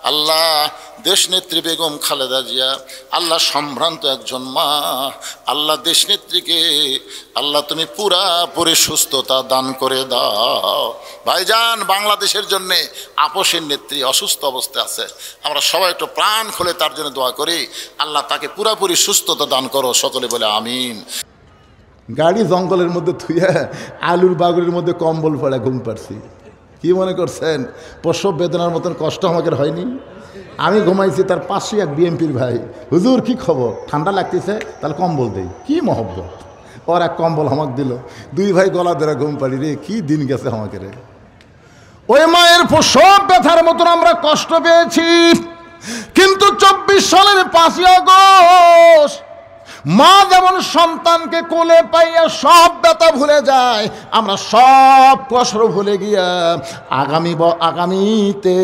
আল্লাহ দেশনেত্রী বেগম খালেদা জিয়া আল্লাহ সম্ভ্রান্ত একজন মা, আল্লাহ দেশনেত্রীকে আল্লাহ তুমি পুরাপুরি সুস্থতা দান করে দাও। ভাইজান, বাংলাদেশের জন্যে আপসের নেত্রী অসুস্থ অবস্থায় আছে, আমরা সবাই একটু প্রাণ খুলে তার জন্য দোয়া করি, আল্লাহ তাকে পুরাপুরি সুস্থতা দান করো, সকলে বলে আমিন। গাড়ি জঙ্গলের মধ্যে থুয়ে আলুর বাগুড়ির মধ্যে কম্বল পড়ে ঘুম পাড়ছি। কি মনে করছেন প্রসব বেদনার মতন কষ্ট আমাকে হয়নি? আমি ঘুমাইছি, তার পাশে এক বিএমপির ভাই, হুজুর কি খবর, ঠান্ডা লাগতেছে, তাহলে কম্বল দেই। কি মহব্বত, ওর এক কম্বল আমাকে দিল, দুই ভাই গলা ধরে ঘুম পাড়ি। রে কি দিন গেছে আমাকে রে। ওই মায়ের প্রসব ব্যথার মতন আমরা কষ্ট পেয়েছি, কিন্তু 24 সালের 5ই আগস্ট মা যেমন সন্তানকে কোলে পাইয়া সব ব্যথা ভুলে যায়, আমরা সব কষ্ট ভুলে গিয়া আগামীতে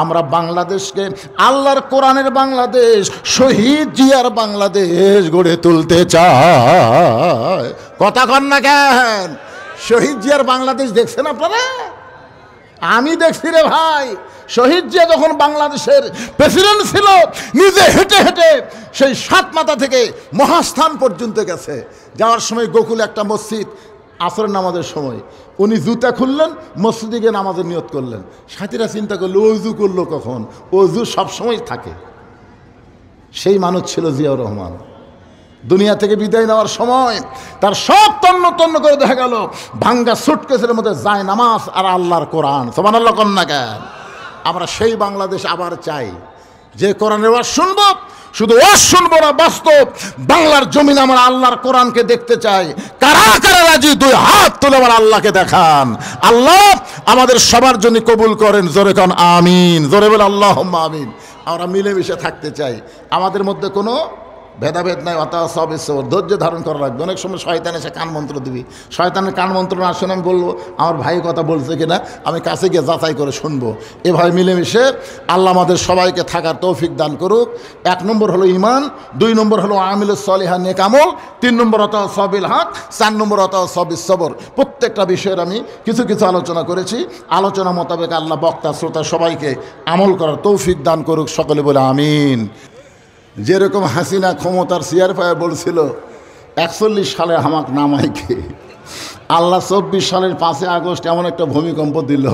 আমরা বাংলাদেশকে আল্লাহর কোরআনের বাংলাদেশ, শহীদ জিয়ার বাংলাদেশ গড়ে তুলতে চাই। কথা কন না কেন? শহীদ জিয়ার বাংলাদেশ দেখছেন আপনারা? আমি দেখছি রে ভাই। শহীদ জিয়া যখন বাংলাদেশের প্রেসিডেন্ট ছিল, নিজে হেঁটে হেঁটে সেই 7 মাথা থেকে মহাস্থান পর্যন্ত গেছে। যাওয়ার সময় গোকুলে একটা মসজিদ, আসরের নামাজের সময় উনি জুতা খুললেন, মসজিদে গিয়ে নামাজের নিয়ত করলেন। সাথীরা চিন্তা করলো অজু করলো কখন? অজু সবসময় থাকে। সেই মানুষ ছিল জিয়াউর রহমান। দুনিয়া থেকে বিদায় নেওয়ার সময় তার সব তন্ন তন্ন করে দেখা গেল ভাঙ্গা সুটকেসের মধ্যে যায় নামাজ আর আল্লাহর কোরআন। সুবহানাল্লাহ কন্যা কেন? আমরা সেই বাংলাদেশ আবার চাই, যে কোরআনের ওয়াজ শুনবো, শুধু ওয়াজ শুনবো না, বাস্তব বাংলার জমিন আমরা আল্লাহর কোরআনকে দেখতে চাই। কারা কারা রাজি? 2 হাত তুলে আমার আল্লাহকে দেখান। আল্লাহ আমাদের সবার জন্য কবুল করেন। জোরে কান আমিন, জোরে বলে আল্লাহুম্মা আমিন। আমরা মিলেমিশে থাকতে চাই, আমাদের মধ্যে কোনো ভেদাভেদ নাই। অত সব ঈশ্বর ধৈর্য ধারণ করা লাগবে। অনেক সময় শয়তান এসে কান মন্ত্র দিবি, শয়তানের কান মন্ত্র না শুনে আমি বলবো আমার ভাই কথা বলছে কিনা, আমি কাছে গিয়ে যাচাই করে শুনবো। এভাবে মিলেমিশে আল্লাহ আমাদের সবাইকে থাকার তৌফিক দান করুক। 1 নম্বর হলো ঈমান, 2 নম্বর হলো আমিলুস সলিহা নেক আমল, 3 নম্বর অত সবিল হক, 4 নম্বর অত সবিস সবর। প্রত্যেকটা বিষয়ের আমি কিছু কিছু আলোচনা করেছি। আলোচনা মোতাবেক আল্লাহ বক্তা শ্রোতা সবাইকে আমল করার তৌফিক দান করুক, সকলে বলে আমিন। যেরকম হাসিনা ক্ষমতার চেয়ার পায়ে বলছিল 41 সালে হামাক নামাইকে, আল্লাহ 24 সালের 5ই আগস্ট এমন একটা ভূমিকম্প দিল,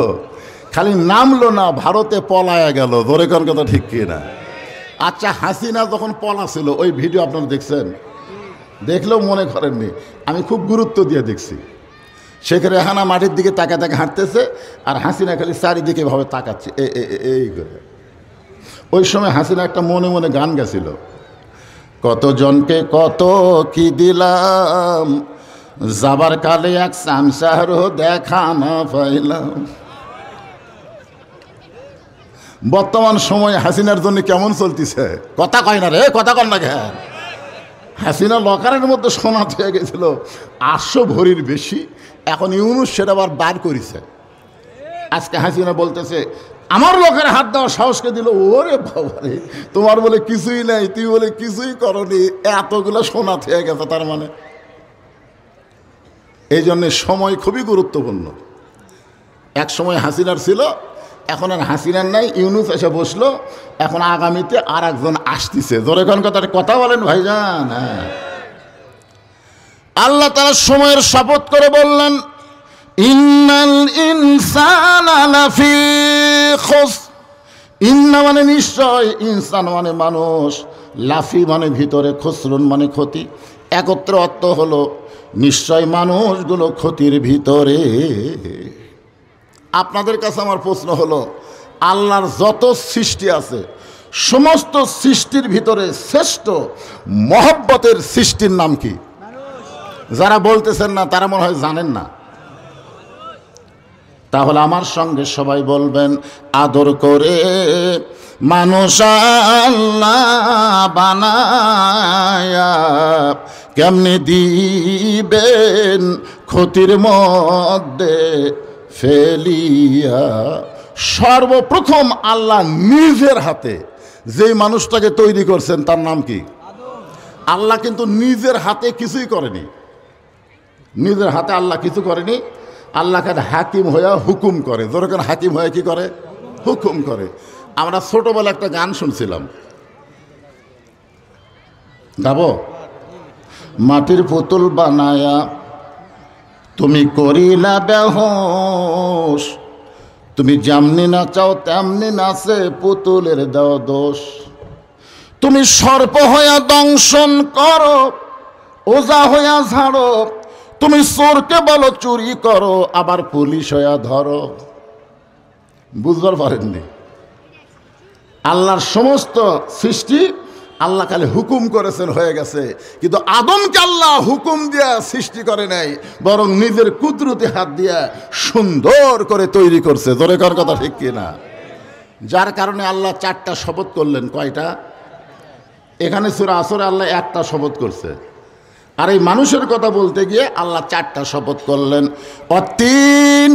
খালি নামলো না, ভারতে পলায়া গেল। ধরে কোন কথা ঠিক কি না? আচ্ছা, হাসিনা যখন পলা ছিল ওই ভিডিও আপনারা দেখছেন? দেখলেও মনে করেননি, আমি খুব গুরুত্ব দিয়ে দেখছি। সেখানে রেহানা মাটির দিকে তাকা তাকা হাঁটতেছে আর হাসিনা খালি চারিদিকে ভাবে তাকাচ্ছে এই করে। ওই সময় হাসিনা একটা মনে মনে গান গেছিল, কতজনকে কত কি দিলাম, যাবার কালে এক সামসারও দেখা না পাইলাম। বর্তমান সময় হাসিনার জন্য কেমন চলতেছে? কথা কয় না রে, কথা কন না কেন? হাসিনা লকারের মধ্যে সোনা হয়ে গেছিল 800 ভরির বেশি, এখন ইউনুস সেটা আবার বার করেছে। আজকে হাসিনা বলতেছে আমার লোকের হাত দেওয়ার সাহসকে দিল। ওরে বাবারে, তোমার বলে কিছুই নাই, তুই বলে কিছুই করনি, এতগুলো সোনা থেকে গেছে। তার মানে এই জন্যে সময় খুবই গুরুত্বপূর্ণ। এক সময় হাসিনার ছিল, এখন আর হাসিনার নাই, ইউনুস এসে বসলো, এখন আগামীতে আর একজন আসতেছে। জোরে কোন কথা বলেন ভাইজান? হ্যাঁ, আল্লাহ তাআলা সময়ের শপথ করে বললেন, ইন্নাল ইনসানা লাফি খুসর। ইন্না মানে নিশ্চয়, ইনসান মানে মানুষ, লাফি মানে ভিতরে, খুসরুন মানে ক্ষতি। একত্র অর্থ হলো নিশ্চয় মানুষগুলো ক্ষতির ভিতরে। আপনাদের কাছে আমার প্রশ্ন হলো, আল্লাহর যত সৃষ্টি আছে সমস্ত সৃষ্টির ভিতরে শ্রেষ্ঠ মহব্বতের সৃষ্টির নাম কি? যারা বলতেছেন না তারা মনে হয় জানেন না। তাহলে আমার সঙ্গে সবাই বলবেন, আদর করে মানুষ আল্লাহ বানায়া কেমনে দিবেন ক্ষতির মধ্যে ফেলিয়া। সর্বপ্রথম আল্লাহ নিজের হাতে যে মানুষটাকে তৈরি করছেন তার নাম কি? আল্লাহ কিন্তু নিজের হাতে কিছুই করেনি। নিজের হাতে আল্লাহ কিছু করেনি। আল্লাহকে হাকিম হইয়া হুকুম করে। যখন হাকিম হয়ে কি করে? হুকুম করে। আমরা ছোটবেলা একটা গান শুনছিলাম, গাবো? মাটির পুতুল বানায়া তুমি করিলা বেহোশ, তুমি যেমনি নাচাও তেমনি নাচে পুতুলের দাও দোষ। তুমি সর্প হইয়া দংশন করো, ওজা হইয়া ঝাড়ো, তুমি চোরকে বলো চুরি করো, আবার পুলিশ হইয়া ধরো। বুঝবার পারেননি? আল্লাহর সমস্ত সৃষ্টি আল্লাহ খালি হুকুম করেছেন, হয়ে গেছে। কিন্তু আদমকে আল্লাহ হুকুম দিয়া সৃষ্টি করে নাই, বরং নিজের কুদরতি হাত দিয়া সুন্দর করে তৈরি করছে। জোরে কর কথা ঠিক কিনা? যার কারণে আল্লাহ 4টা শপথ করলেন। কয়টা? এখানে সূরা আসরে আল্লাহ 1টা শপথ করছে, আর এই মানুষের কথা বলতে গিয়ে আল্লাহ 4টা শপথ করলেন। অতীন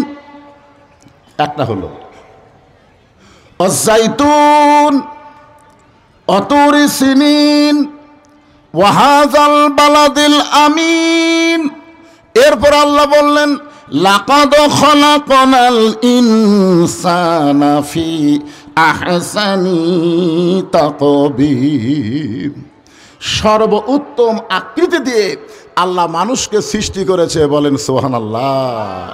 একটা হলো, অজাইতুন, অতুরি সিনিন, ওয়াহাজাল বালাদিল আমিন। এরপর আল্লাহ বললেন লাকাদ খলাকনাল ইনসানা ফি আহসানি তাকবীর। সর্বোত্তম আকৃতি দিয়ে আল্লাহ মানুষকে সৃষ্টি করেছে, বলেন সুবহানাল্লাহ।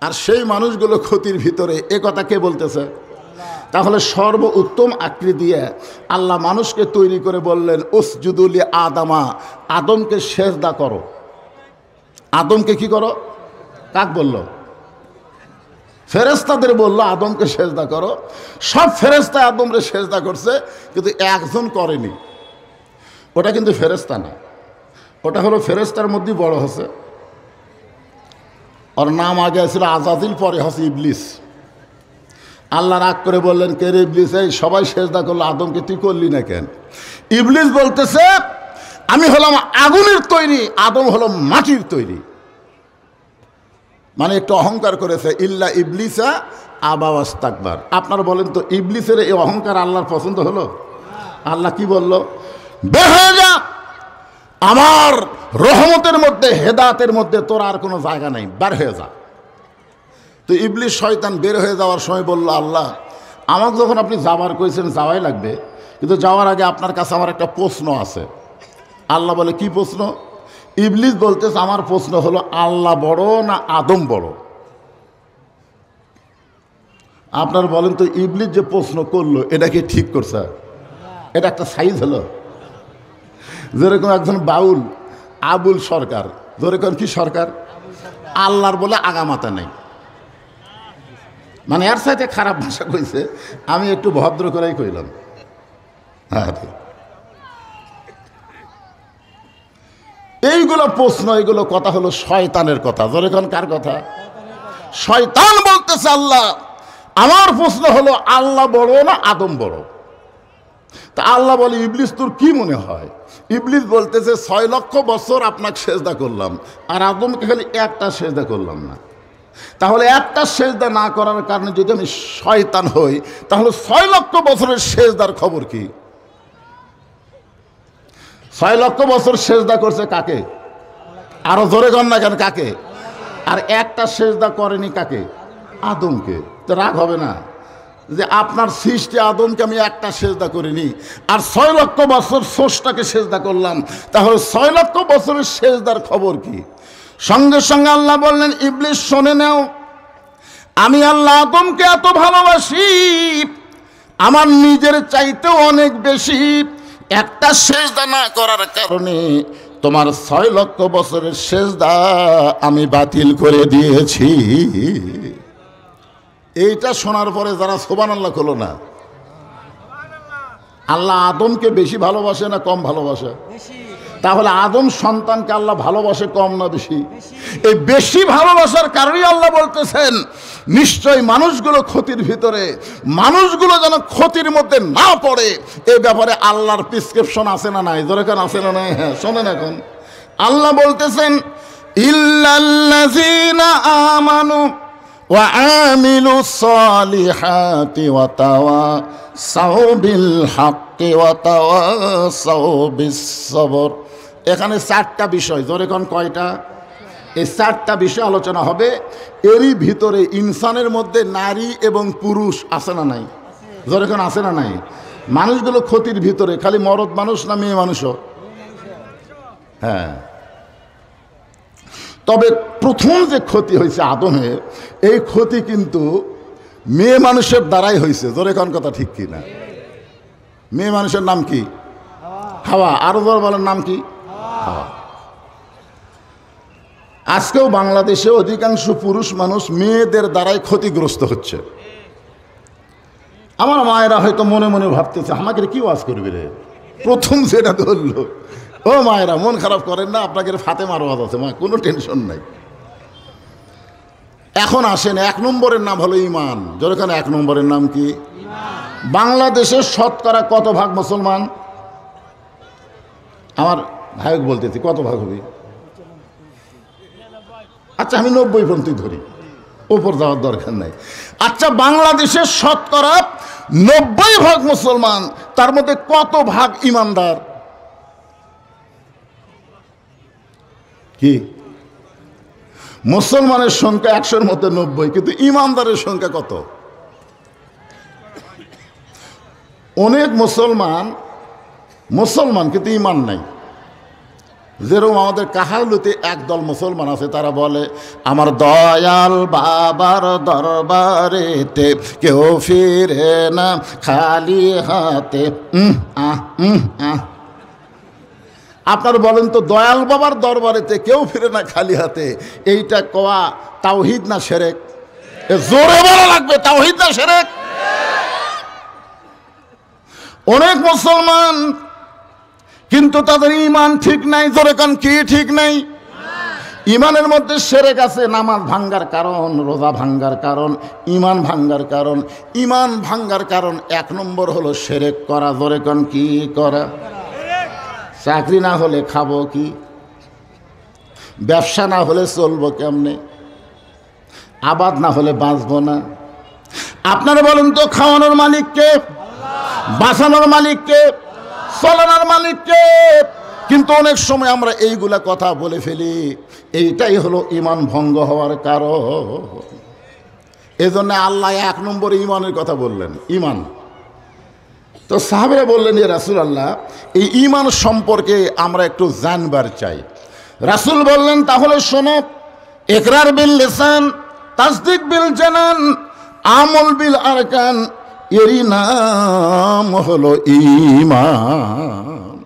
আর সেই মানুষগুলো ক্ষতির ভিতরে, এ কথা কে বলতেছে? তাহলে সর্বোত্তম আকৃতি দিয়ে আল্লাহ মানুষকে তৈরি করে বললেন উসজুদু লি আদামা, আদমকে সেজদা করো। আদমকে কি করো? কাক বলল? ফেরেশতাদের বলল আদমকে সেজদা করো। সব ফেরেশতা আদমরে সেজদা করছে, কিন্তু একজন করেনি। ওটা কিন্তু ফেরেশতা না, ওটা হলো ফেরেশতার মধ্যে বড় হচ্ছে। ওর নাম আগে ছিল আজাজিল, পরে হচ্ছে ইবলিস। আল্লাহ রাগ করে বললেন কে রে ইবলিস, এই সবাই সেজদা করলো, আদমকে তুই করলি না কেন? ইবলিস বলতেছে আমি হলাম আগুনের তৈরি, আদম হলো মাটির তৈরি। মানে একটু অহংকার করেছে। ইল্লা ইবলিসা আবা ওয়াস্তাকবার। আপনারা বলেন তো, ইবলিসের এই অহংকার আল্লাহর পছন্দ হলো? আল্লাহ কি বলল? বের হয়ে যা, আমার রহমতের মধ্যে, হেদায়েতের মধ্যে তোর আর কোনো জায়গা নেই, বের হয়ে যা। তো ইবলিস শয়তান বের হয়ে যাওয়ার সময় বলল আল্লাহ আমাকে যখন আপনি যাবার কইছেন যাওয়াই লাগবে, কিন্তু যাওয়ার আগে আপনার কাছে আমার একটা প্রশ্ন আছে। আল্লাহ বলে কি প্রশ্ন? ইবলিস বলতেছে আমার প্রশ্ন হলো আল্লাহ বড় না আদম বড়? আপনার বলেন তো, ইবলিস যে প্রশ্ন করলো এটা কি ঠিক করছে? এটা একটা সাইজ হলো। যেরকম একজন বাউল আবুল সরকার, যেরকম কি সরকার, আল্লাহর বলে আগামাতা নেই। মানে এর সাথে খারাপ ভাষা কইছে, আমি একটু ভদ্র করেই কইলাম। হ্যাঁ, এইগুলো প্রশ্ন, এইগুলো কথা হলো শয়তানের কথা। যেরকম কার কথা? শয়তান বলতেছে আল্লাহ আমার প্রশ্ন হলো আল্লাহ বড় না আদম বড়? তা আল্লাহ বলে ইবলিস তোর কি মনে হয়? ইবলিস বলতেছে 6 লক্ষ বছর আপনাকে সেজদা করলাম, আর আদমকে খালি একটা সেজদা করলাম না। তাহলে একটা সেজদা না করার কারণে যদি আমি শয়তান হই, তাহলে 6 লক্ষ বছরের সেজদার খবর কি? 6 লক্ষ বছর সেজদা করছে কাকে? আরো জোরে কর না কেন, কাকে? আর একটা সেজদা করেনি কাকে? আদমকে। তো রাগ হবে না যে আপনার সৃষ্টি আদমকে আমি একটা সেজদা করিনি, আর 6 লক্ষ বছর স্রষ্টাকে সেজদা করলাম, তাহলে 6 লক্ষ বছরের সেজদার খবর কি? সঙ্গে সঙ্গে আল্লাহ বললেন ইবলিস শুনে নাও, আমি আল্লাহ আদমকে এত ভালোবাসি, আমার নিজের চাইতেও অনেক বেশি। একটা সেজদা না করার কারণে তোমার 6 লক্ষ বছরের সেজদা আমি বাতিল করে দিয়েছি। এইটা শোনার পরে যারা সুবহানাল্লাহ হলো না, আল্লাহ আদমকে বেশি ভালোবাসে না কম ভালোবাসে? তাহলে আদম সন্তানকে আল্লাহ ভালোবাসে কম না বেশি? এই বেশি ভালোবাসার কারণেই আল্লাহ বলতেছেন নিশ্চয় মানুষগুলো ক্ষতির ভিতরে, মানুষগুলো যেন ক্ষতির মধ্যে না পড়ে এই ব্যাপারে আল্লাহর প্রেসক্রিপশন আছে না নাই? দরকার আছে না নাই? হ্যাঁ, শোনেন এখন আল্লাহ বলতেছেন ইল্লাল্লাযীনা আমানু ওয়া আমিলুস সালিহাতি ওয়া তাওয়াসাউ বিল হাক্কি ওয়া তাওয়াসাউ বিস সবর। এখানে 4টা বিষয়। জোরে কোন কয়টা? এই 4টা বিষয় আলোচনা হবে। এরই ভিতরে ইনসানের মধ্যে নারী এবং পুরুষ আছে না নাই? যখন আছে না নাই? মানুষগুলো ক্ষতির ভিতরে, খালি মরদ মানুষ না মেয়ে মানুষও? হ্যাঁ। তবে প্রথম যে ক্ষতি হয়েছে আদমের, এই ক্ষতি কিন্তু মেয়ে মানুষের দ্বারাই হয়েছে। জোরে কোন কথা ঠিক কি না? মেয়ে মানুষের নাম কি? হাওয়া। আরো জোরে বলেন, নাম কি? হাওয়া। আজকেও বাংলাদেশে অধিকাংশ পুরুষ মানুষ মেয়েদের দ্বারাই ক্ষতিগ্রস্ত হচ্ছে। আমার মায়েরা হয়তো মনে মনে ভাবতেছে, আমাকে কি ওয়াজ করবি রে? প্রথম যেটা ধরলো, ও মায়েরা মন খারাপ করেন না, আপনাকে ফাতেমার ওয়াজ আছে মা, কোনো টেনশন নাই। এখন আসেন, 1 নম্বরের নাম হলো ইমান। যেখানে 1 নম্বরের নাম কি? বাংলাদেশের শতকরা কত ভাগ মুসলমান? আমার ভাইক বলতেছি, কত ভাগ হবে? আচ্ছা আমি 90% ধরি, ওপর যাওয়ার দরকার নাই। আচ্ছা বাংলাদেশের শতকরা 90% মুসলমান, তার মধ্যে কত ভাগ ইমানদার? কি? মুসলমানের সংখ্যা 100-র মধ্যে 90, কিন্তু ইমানদারের সংখ্যা কত? অনেক মুসলমান কিন্তু ইমান নাই। যেরকম আমাদের কাহালুতে একদল মুসলমান আছে, তারা বলে আমার দয়াল বাবার দরবারেতে কেউ ফিরে না খালি হাতে। আপনার বলেন তো, দয়াল বাবার দরবারেতে কেউ ফিরে না খালি হাতে, এইটা কোয়া তাওহীদ না শিরক? জোরে বলা লাগবে, তাওহীদ না শিরক? অনেক মুসলমান কিন্তু তাদের ইমান ঠিক নাই। জোরে কান, কি ঠিক নাই? ইমানের মধ্যে শিরক আছে। নামাজ ভাঙ্গার কারণ, রোজা ভাঙ্গার কারণ, ইমান ভাঙ্গার কারণ। ইমান ভাঙ্গার কারণ 1 নম্বর হলো শিরক করা। জোরে কান, কি করা? চাকরি না হলে খাবো কি? ব্যবসা না হলে চলবো কেমনে? আবাদ না হলে বাঁচবো না। আপনারা বলেন তো, খাওয়ানোর মালিককে, বাঁচানোর মালিককে, চলানোর মালিককে? কিন্তু অনেক সময় আমরা এইগুলা কথা বলে ফেলি, এইটাই হলো ইমান ভঙ্গ হওয়ার কারণ। এজন্য আল্লাহ 1 নম্বরে ইমানের কথা বললেন, ইমান। তো সাহাবেরা বললেন, ইয়া রাসূলুল্লাহ, এই ইমান সম্পর্কে আমরা একটু জানবার চাই। রাসূল বললেন, তাহলে শোনো, ইকরার বিল লিসান, তাসদিক বিল জানান, আমল বিল আরকান, এরই নাম হলো ঈমান।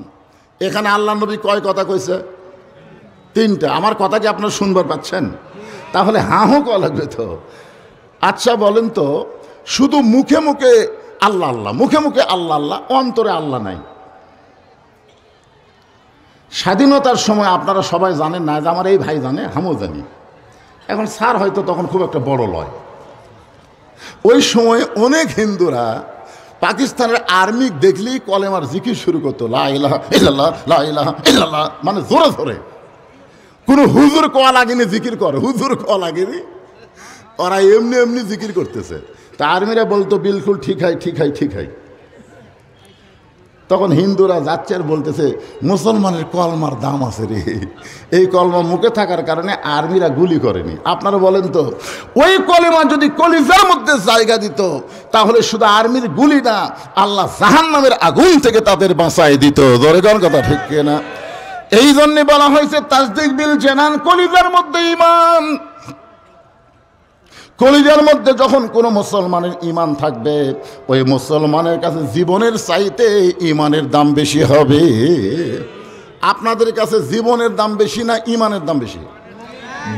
এখানে আল্লাহ নবী কয় কথা কইছে? 3টা। আমার কথা কি আপনারা শুনবার পাচ্ছেন? তাহলে হাঁ কয়া লাগবে তো। আচ্ছা বলেন তো, শুধু মুখে মুখে আল্লাহ আল্লাহ, মুখে মুখে আল্লাহ আল্লাহ, অন্তরে আল্লাহ নাই। স্বাধীনতার সময় আপনারা সবাই জানেন না, যে আমার এই ভাই জানে, আমিও জানি। এখন স্যার হয়তো তখন খুব একটা বড় লয়। ওই সময় অনেক হিন্দুরা পাকিস্তানের আর্মি দেখলেই কলেমার জিকির শুরু করতো, লা ইলাহা ইল্লাল্লাহ, লা ইলাহা ইল্লাল্লাহ, মানে জোরে জোরে। কোনো হুজুর কোয়া লাগেনি জিকির করে, হুজুর কোয়া লাগেনি, ওরা এমনি এমনি জিকির করতেছে। তা আর্মিরা বলতো, বিলকুল ঠিক হয়, ঠিক হয়, ঠিক হয়। তখন হিন্দুরা যাচ্ছে আর বলতেছে, মুসলমানের কলমার দাম আছে রে। এই কলমা মুখে থাকার কারণে আর্মিরা গুলি করেনি। আপনারা বলেন তো, ওই কলমা যদি কলিজার মধ্যে জায়গা দিত, তাহলে শুধু আর্মির গুলি না, আল্লাহ জাহান্নামের আগুন থেকে তাদের বাঁচায় দিত। জোরে কোন কথা ঠিক কিনা? এই জন্যে বলা হয়েছে তাসদিক বিল জানান, কলিজার মধ্যে ঈমান। কলিজার মধ্যে যখন কোনো মুসলমানের ঈমান থাকবে, ওই মুসলমানের কাছে জীবনের চাইতে ঈমানের দাম বেশি হবে। আপনাদের কাছে জীবনের দাম বেশি না ঈমানের দাম বেশি?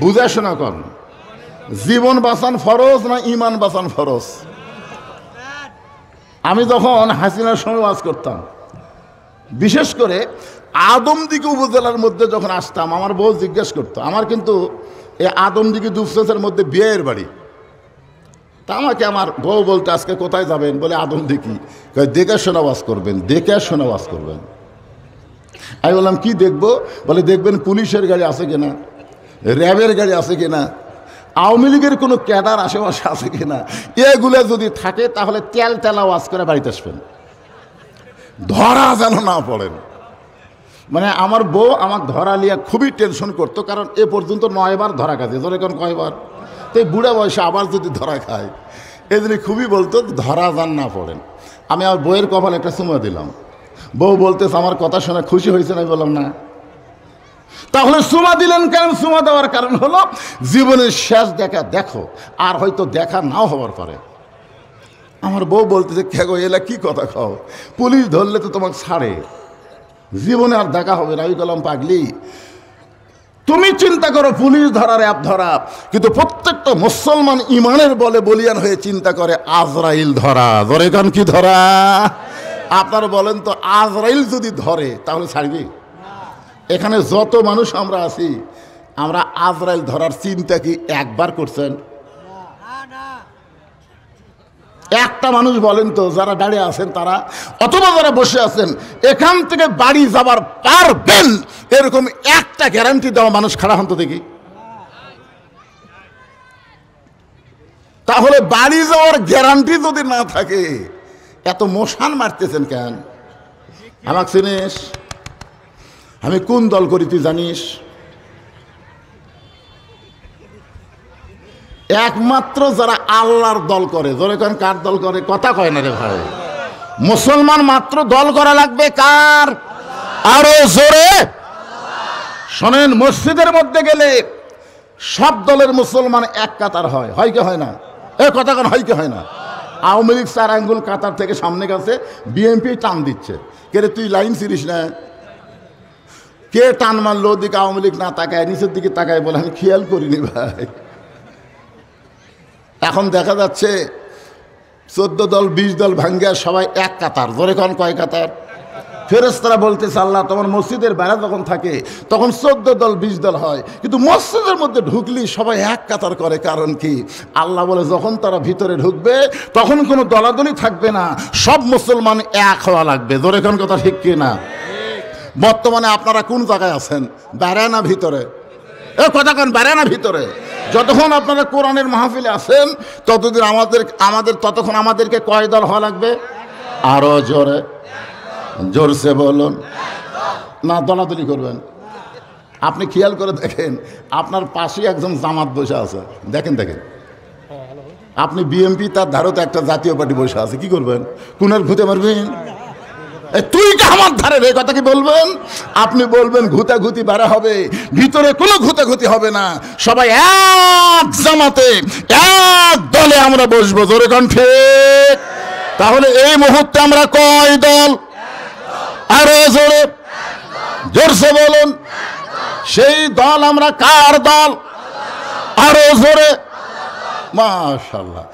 বুঝা শোনা কর, জীবন বাঁচান ফরজ না ঈমান বাঁচান ফরজ? আমি যখন হাসিনার সময় ওয়াজ করতাম, বিশেষ করে আদমদিঘি উপজেলার মধ্যে যখন আসতাম, আমার বউ জিজ্ঞেস করতো, আমার কিন্তু এই আদমদিঘি দুপচাঁচের মধ্যে বিয়ের বাড়ি। তা আমাকে আমার বউ বলতে, আজকে কোথায় যাবেন? বলে আদমদিঘি। দেখে শোনা ওয়াজ করবেন, দেখে শোনা ওয়াজ করবেন। আমি বললাম, কি দেখবো? বলে দেখবেন পুলিশের গাড়ি আছে কিনা, র্যাবের গাড়ি আছে কিনা, আওয়ামী লীগের কোনো ক্যাডার আশেপাশে আছে কিনা। এগুলো যদি থাকে তাহলে তেল তেলা ওয়াজ করে বাড়িতে আসবেন, ধরা যেন না পড়েন। মানে আমার বউ আমাকে ধরা লিয়া খুবই টেনশন করতো, কারণ এ পর্যন্ত 9 বার ধরা খাচ্ছে। ধরে এখন কয়বার? তো বুড়া বয়সে আবার যদি ধরা খায়, এই জন্য খুবই বলতো ধরা যান না পড়েন। আমি আমার বউয়ের কপালে একটা চুমা দিলাম, বউ বলতেছে আমার কথা শুনে খুশি হয়েছে না? বললাম না। তাহলে চুমা দিলেন কেন? চুমা দেওয়ার কারণ হলো জীবনের শেষ দেখা দেখো, আর হয়তো দেখা নাও হওয়ার পরে। আমার বউ বলতেছে কে গো এলা কি কথা খাও, পুলিশ ধরলে তো তোমাকে ছাড়ে, জীবনে আর দেখা হবে না। আমি বললাম পাগলি, তুমি চিন্তা করো পুলিশ ধরার অ্যাপ ধরা, কিন্তু প্রত্যেকটা মুসলমান ইমানের বলে বলিয়ান হয়ে চিন্তা করে আজরাইল ধরা। ধরে কান কি ধরা? আপনারা বলেন তো, আজরাইল যদি ধরে তাহলে ছাড়বি? এখানে যত মানুষ আমরা আছি, আমরা আজরাইল ধরার চিন্তা কি একবার করছেন? একটা মানুষ বলেন তো, যারা দাঁড়িয়ে আছেন তারা, অথবা যারা বসে আছেন, এখান থেকে বাড়ি যাবার পারবেন এরকম একটা গ্যারান্টি দেওয়া মানুষ খাড়া হন তো দেখি। তাহলে বাড়ি যাওয়ার গ্যারান্টি যদি না থাকে, এত মশান মারতেছেন কেন? আমাকে চিনিস? আমি কোন দল করি তুই জানিস? একমাত্র যারা আল্লাহর দল করে। জোরে কেন কার দল করে? কথা কয় না রে ভাই। মুসলমান মাত্র দল করা লাগবে কার? আরো জোরে শোনেন, মসজিদের মধ্যে গেলে সব দলের মুসলমান এক কাতার হয়, হয় কি হয় না? এ কথা কেন হয় কি হয় না? আওয়ামী লীগ 4 আঙ্গুল কাতার থেকে সামনে গেছে, বিএনপি টান দিচ্ছে। কে রে তুই লাইন ছিড়িস না? কে টান মারলো? ওদিকে আওয়ামী লীগ না তাকায়, নিচের দিকে তাকায়, বলে আমি খেয়াল করিনি ভাই। এখন দেখা যাচ্ছে 14 দল 20 দল ভাঙ্গিয়া সবাই এক কাতার। জোরে কোন কয় কাতার? ফেরেশতারা বলতেছে আল্লাহ তোমার মসজিদের বাইরে যখন থাকে তখন 14 দল 20 দল হয়, কিন্তু মসজিদের মধ্যে ঢুকলি সবাই এক কাতার করে। কারণ কি? আল্লাহ বলে যখন তারা ভিতরে ঢুকবে তখন কোনো দলাদলি থাকবে না, সব মুসলমান এক হওয়া লাগবে। জোরে কোন কথা ঠিক কি না? বর্তমানে আপনারা কোন জায়গায় আছেন? বাইরে না ভিতরে? এ কথা কোন বাইরে না ভিতরে? যতক্ষণ আপনারা কোরআনের মাহফিলে আছেন ততদিন ততক্ষণ আমাদেরকে কয় দল হওয়া লাগবে? আরো জোরে জোরসে বলুন না, দলাদলি করবেন। আপনি খেয়াল করে দেখেন, আপনার পাশে একজন জামাত বসে আছে, দেখেন দেখেন। আপনি বিএনপি, তার ধারতে একটা জাতীয় পার্টি বসে আছে, কি করবেন? কোনের ঘুতে মারবেন? তুই কে আমার ধারে রে? কথা কি বলবেন? আপনি বলবেন ঘুতাঘুতি বাড়া হবে, ভিতরে কোনো ঘুতাঘুতি হবে না, সবাই এক জামাতে এক দলে আমরা বসবো। জোরে কোন ঠিক? তাহলে এই মুহূর্তে আমরা কয় দল? আরো জোরে জোরসে বলুন। সেই দল আমরা কার দল? আরো জোরে মাশাআল্লাহ।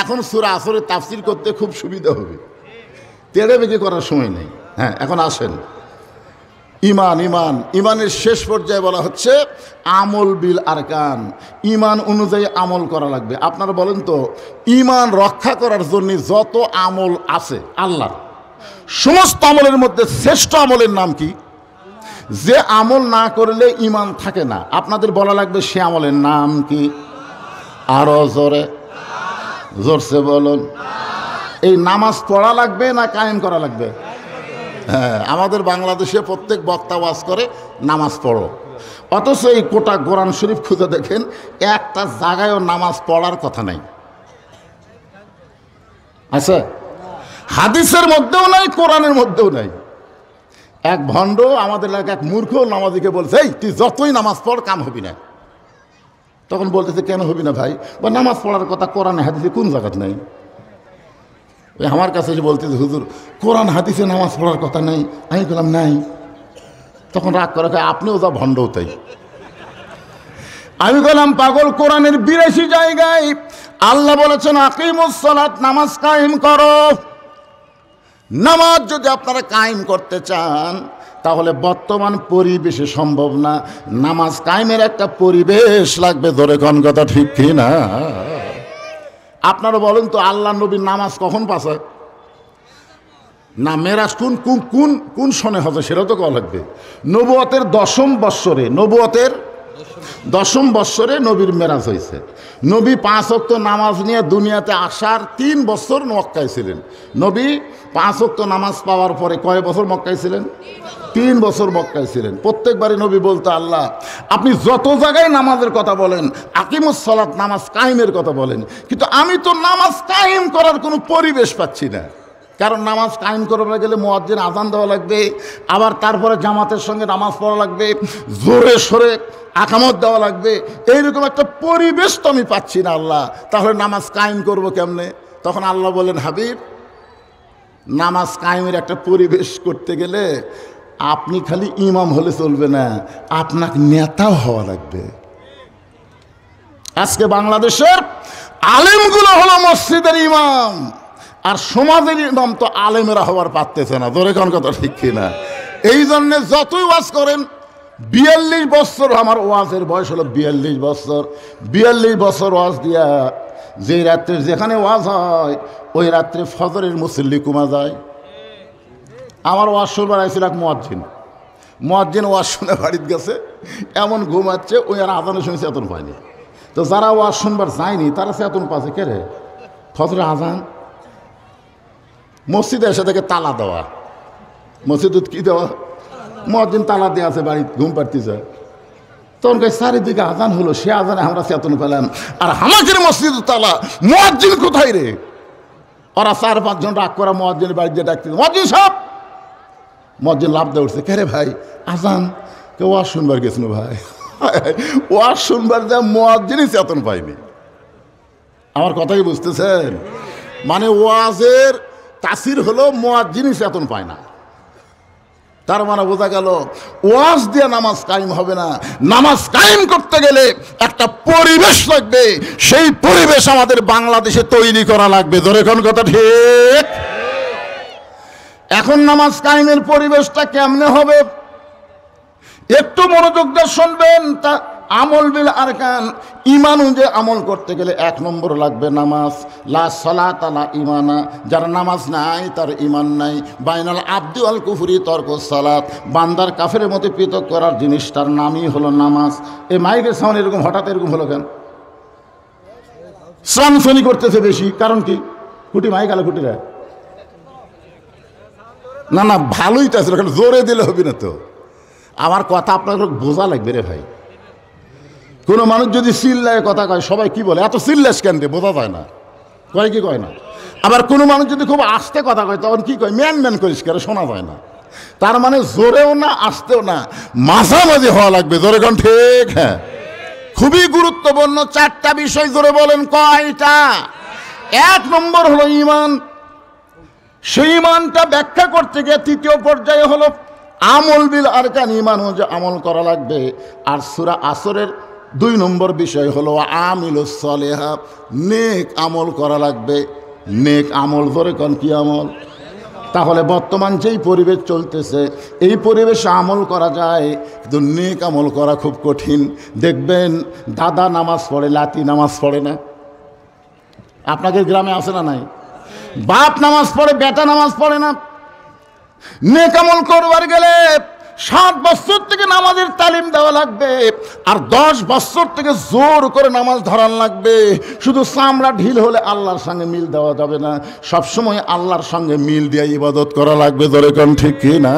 এখন সূরা আসরের তাফসীর করতে খুব সুবিধা হবে, তেড়ে বেঁকে করার সময় নেই। হ্যাঁ, এখন আসেন ইমানের শেষ পর্যায়ে বলা হচ্ছে আমল বিল আরকান। ইমান অনুযায়ী আমল করা লাগবে। আপনারা বলেন তো, ইমান রক্ষা করার জন্য যত আমল আছে আল্লাহর, সমস্ত আমলের মধ্যে শ্রেষ্ঠ আমলের নাম কি? যে আমল না করলে ইমান থাকে না, আপনাদের বলা লাগবে সে আমলের নাম কি? আরো জোরে জোরসে বলুন। এই নামাজ পড়া লাগবে না কায়েম করা লাগবে? হ্যাঁ, আমাদের বাংলাদেশে প্রত্যেক বক্তা ওয়াজ করে নামাজ পড়ো, অথচ এই কোটা কোরআন শরীফ খুঁজে দেখেন একটা জায়গায়ও নামাজ পড়ার কথা নাই। আচ্ছা, হাদিসের মধ্যেও নাই, কোরআনের মধ্যেও নাই। এক ভণ্ড আমাদের এলাকায় এক মূর্খ নামাজিকে বলছে, এই তুই যতই নামাজ পড় কাম হবি না। তখন বলতেছে কেন হবি না ভাই? বা নামাজ পড়ার কথা কোরআনে হাদিসে কোন জায়গাত নাই। আমার কাছে এসে বলতেছে হুজুর কোরআন হাদিসে নামাজ পড়ার কথা নেই। আমি বললাম নাই। তখন রাগ করে আপনিও যা ভণ্ডও তাই। আমি বললাম পাগল, কোরআনের 82 জায়গায় আল্লাহ বলেছেন আকিমুস সালাত, নামাজ কায়েম করো। নামাজ যদি আপনারা কায়েম করতে চান তাহলে বর্তমান পরিবেশে সম্ভব না, নামাজ কায়েমের একটা পরিবেশ লাগবে। ধরে কোন কথা ঠিক কি না? আপনারা বলেন তো, আল্লাহ নবীর নামাজ কখন পাশে না? মেরাজ কোন কোন কোন সনে হবে সেটা তো কওয়া লাগবে। নবুয়তের 10ম বৎসরে, নবুয়তের 10ম বৎসরে নবীর মেরাজ হয়েছে। নবী 5 ওয়াক্ত নামাজ নিয়ে দুনিয়াতে আসার 3 বছর মক্কায় ছিলেন। নবী 5 ওয়াক্ত নামাজ পাওয়ার পরে কয় বছর মক্কায় ছিলেন? 3 বছর মক্কায় ছিলেন। প্রত্যেকবারই নবী বলতো আল্লাহ আপনি যত জায়গায় নামাজের কথা বলেন, আকিমুস সালাত নামাজ কায়েমের কথা বলেন, কিন্তু আমি তো নামাজ কায়েম করার কোনো পরিবেশ পাচ্ছি না। কারণ নামাজ কায়েম করতে গেলে মুয়াজ্জিন আযান দেওয়া লাগবে, আবার তারপরে জামাতের সঙ্গে নামাজ পড়া লাগবে, জোরে সোরে আকামত দেওয়া লাগবে। এইরকম একটা পরিবেশ তো আমি পাচ্ছি না আল্লাহ, তাহলে নামাজ কায়েম করব কেমনে? তখন আল্লাহ বলেন, হাবিব, নামাজ কায়েমের একটা পরিবেশ করতে গেলে আপনি খালি ইমাম হলে চলবে না, আপনাকে নেতাও হওয়া লাগবে। আজকে বাংলাদেশের আলেমগুলো হলো মসজিদের ইমাম, আর সমাজের ইমাম তো আলেমেরা হওয়ার পারতেছে না। ধরে কোন কথা ঠিক কিনা? এই জন্যে যতই ওয়াজ করেন, 42 বছর আমার ওয়াজের বয়স হলো 42 বছর। 42 বছর ওয়াজ দিয়া যেই রাত্রে যেখানে ওয়াজ হয় ওই রাত্রে ফজরের মুসল্লি কমা যায়। আমার ওয়াজ শুনবার আইছিল এক মুয়াজ্জিন ওয়াজ শুনে বাড়িতে গেছে, এমন ঘুমাচ্ছে, ওই আর আজানে শুনে চেতন পায়নি। তো যারা ওয়াজ শুনবার যায়নি তারা চেতন পাচ্ছে, কে রে ফজরে আজান। মসজিদে এসে থেকে তালা দেওয়া, মসজিদে কি দেওয়া, মুয়াজ্জিন তালা দিয়ে আছে, বাড়িতে ঘুম পাড়তেছে। তখন চারিদিকে আজান হলো, সে আজানে আমরা চেতন পেলাম, আর আমাদের মসজিদ তালা, মুয়াজ্জিন কোথায় রে? ওরা 4-5 জন রাগ করা মুয়াজ্জিনের বাড়িতে ডাকতে, মুয়াজ্জিন সাহেব। মুয়াজ্জিন লাফ দিয়ে উঠছে, কে রে ভাই? আজান। কেউ ওয়াজ শুনবার গেছিল ভাই। ওয়াজ শুনবার যা মুয়াজ্জিনই চেতন পাইনি। আমার কথা কি বুঝতেছেন? মানে ওয়াজের তাসির হলো মুয়াজ্জিনই চেতন পায় না। তার মানে বোঝা গেল ওয়াজ দিয়ে নামাজ কায়েম হবে না। নামাজ কায়েম করতে গেলে একটা পরিবেশ লাগবে, সেই পরিবেশ আমাদের বাংলাদেশে তৈরি করা লাগবে। ধরে কোন কথা ঠিক? এখন নামাজ কায়েমের পরিবেশটা কেমনে হবে একটু মনোযোগ দিয়ে শুনবেন। তা আমল বিল আরকান, ইমান অনুযায়ী আমল করতে গেলে 1 নম্বর লাগবে নামাজ। লা সালাত লা ইমানা, যার নামাজ নাই তার ইমান নাই। বাইনাল আব্দি ওয়াল কুফরি তরকুস সালাত, বান্দার কাফেরের মধ্যে পৃথক করার জিনিসটার নামই হলো নামাজ। এই মাইকের সাউন্ড এরকম হঠাৎ এরকম হলো কেন? শ্রামশনি করতেছে বেশি, কারণ কি? কুটি মাইক আলো কুটিরা না না ভালোই তো আছে, জোরে দিলে হবে না তো। আমার কথা আপনার বোঝা লাগবে রে ভাই। কোনো মানুষ যদি চিল্লায় কথা কয়, সবাই কি বলে, এত চিল্লাস কেন রে? বোঝা যায় না, কয় কি কয় না। আবার কোনো মানুষ যদি খুব আস্তে কথা কয়, তখন কি কয়, ম্যান ম্যান করিস কেন, শোনা যায় না। তার মানে জোরেও না আস্তেও না, মাঝামাঝি হওয়া লাগবে। জোরে কোন ঠিক? হ্যাঁ, খুবই গুরুত্বপূর্ণ 4টা বিষয়। জোরে বলেন কয়টা? 1 নম্বর হলো ইমান। সেই ইমানটা ব্যাখ্যা করতে গিয়ে 3য় পর্যায়ে হলো আমল বিল আরকান, ইমান অনুযায়ী আমল করা লাগবে। আর সূরা আসরের 2 নম্বর বিষয় হলো আমিলুস সালিহা, নেক আমল করা লাগবে। নেক আমল ধরে কোন কি আমল? তাহলে বর্তমান যেই পরিবেশ চলতেছে, এই পরিবেশে আমল করা যায়, কিন্তু নেক আমল করা খুব কঠিন। দেখবেন দাদা নামাজ পড়ে, লাতি নামাজ পড়ে না। আপনাদের গ্রামে আছে না নাই? বাপ নামাজ পড়ে, বেটা নামাজ পড়ে না। নেক আমল করবার গেলে 7 বছর থেকে নামাজের তালিম দেওয়া লাগবে, আর 10 বছর থেকে জোর করে নামাজ ধরান লাগবে। শুধু চামড়া ঢিল হলে আল্লাহর সঙ্গে মিল দেওয়া যাবে না, সবসময় আল্লাহর সঙ্গে মিল দিয়ে ইবাদত করা লাগবে। ধরে কোন ঠিক কি না?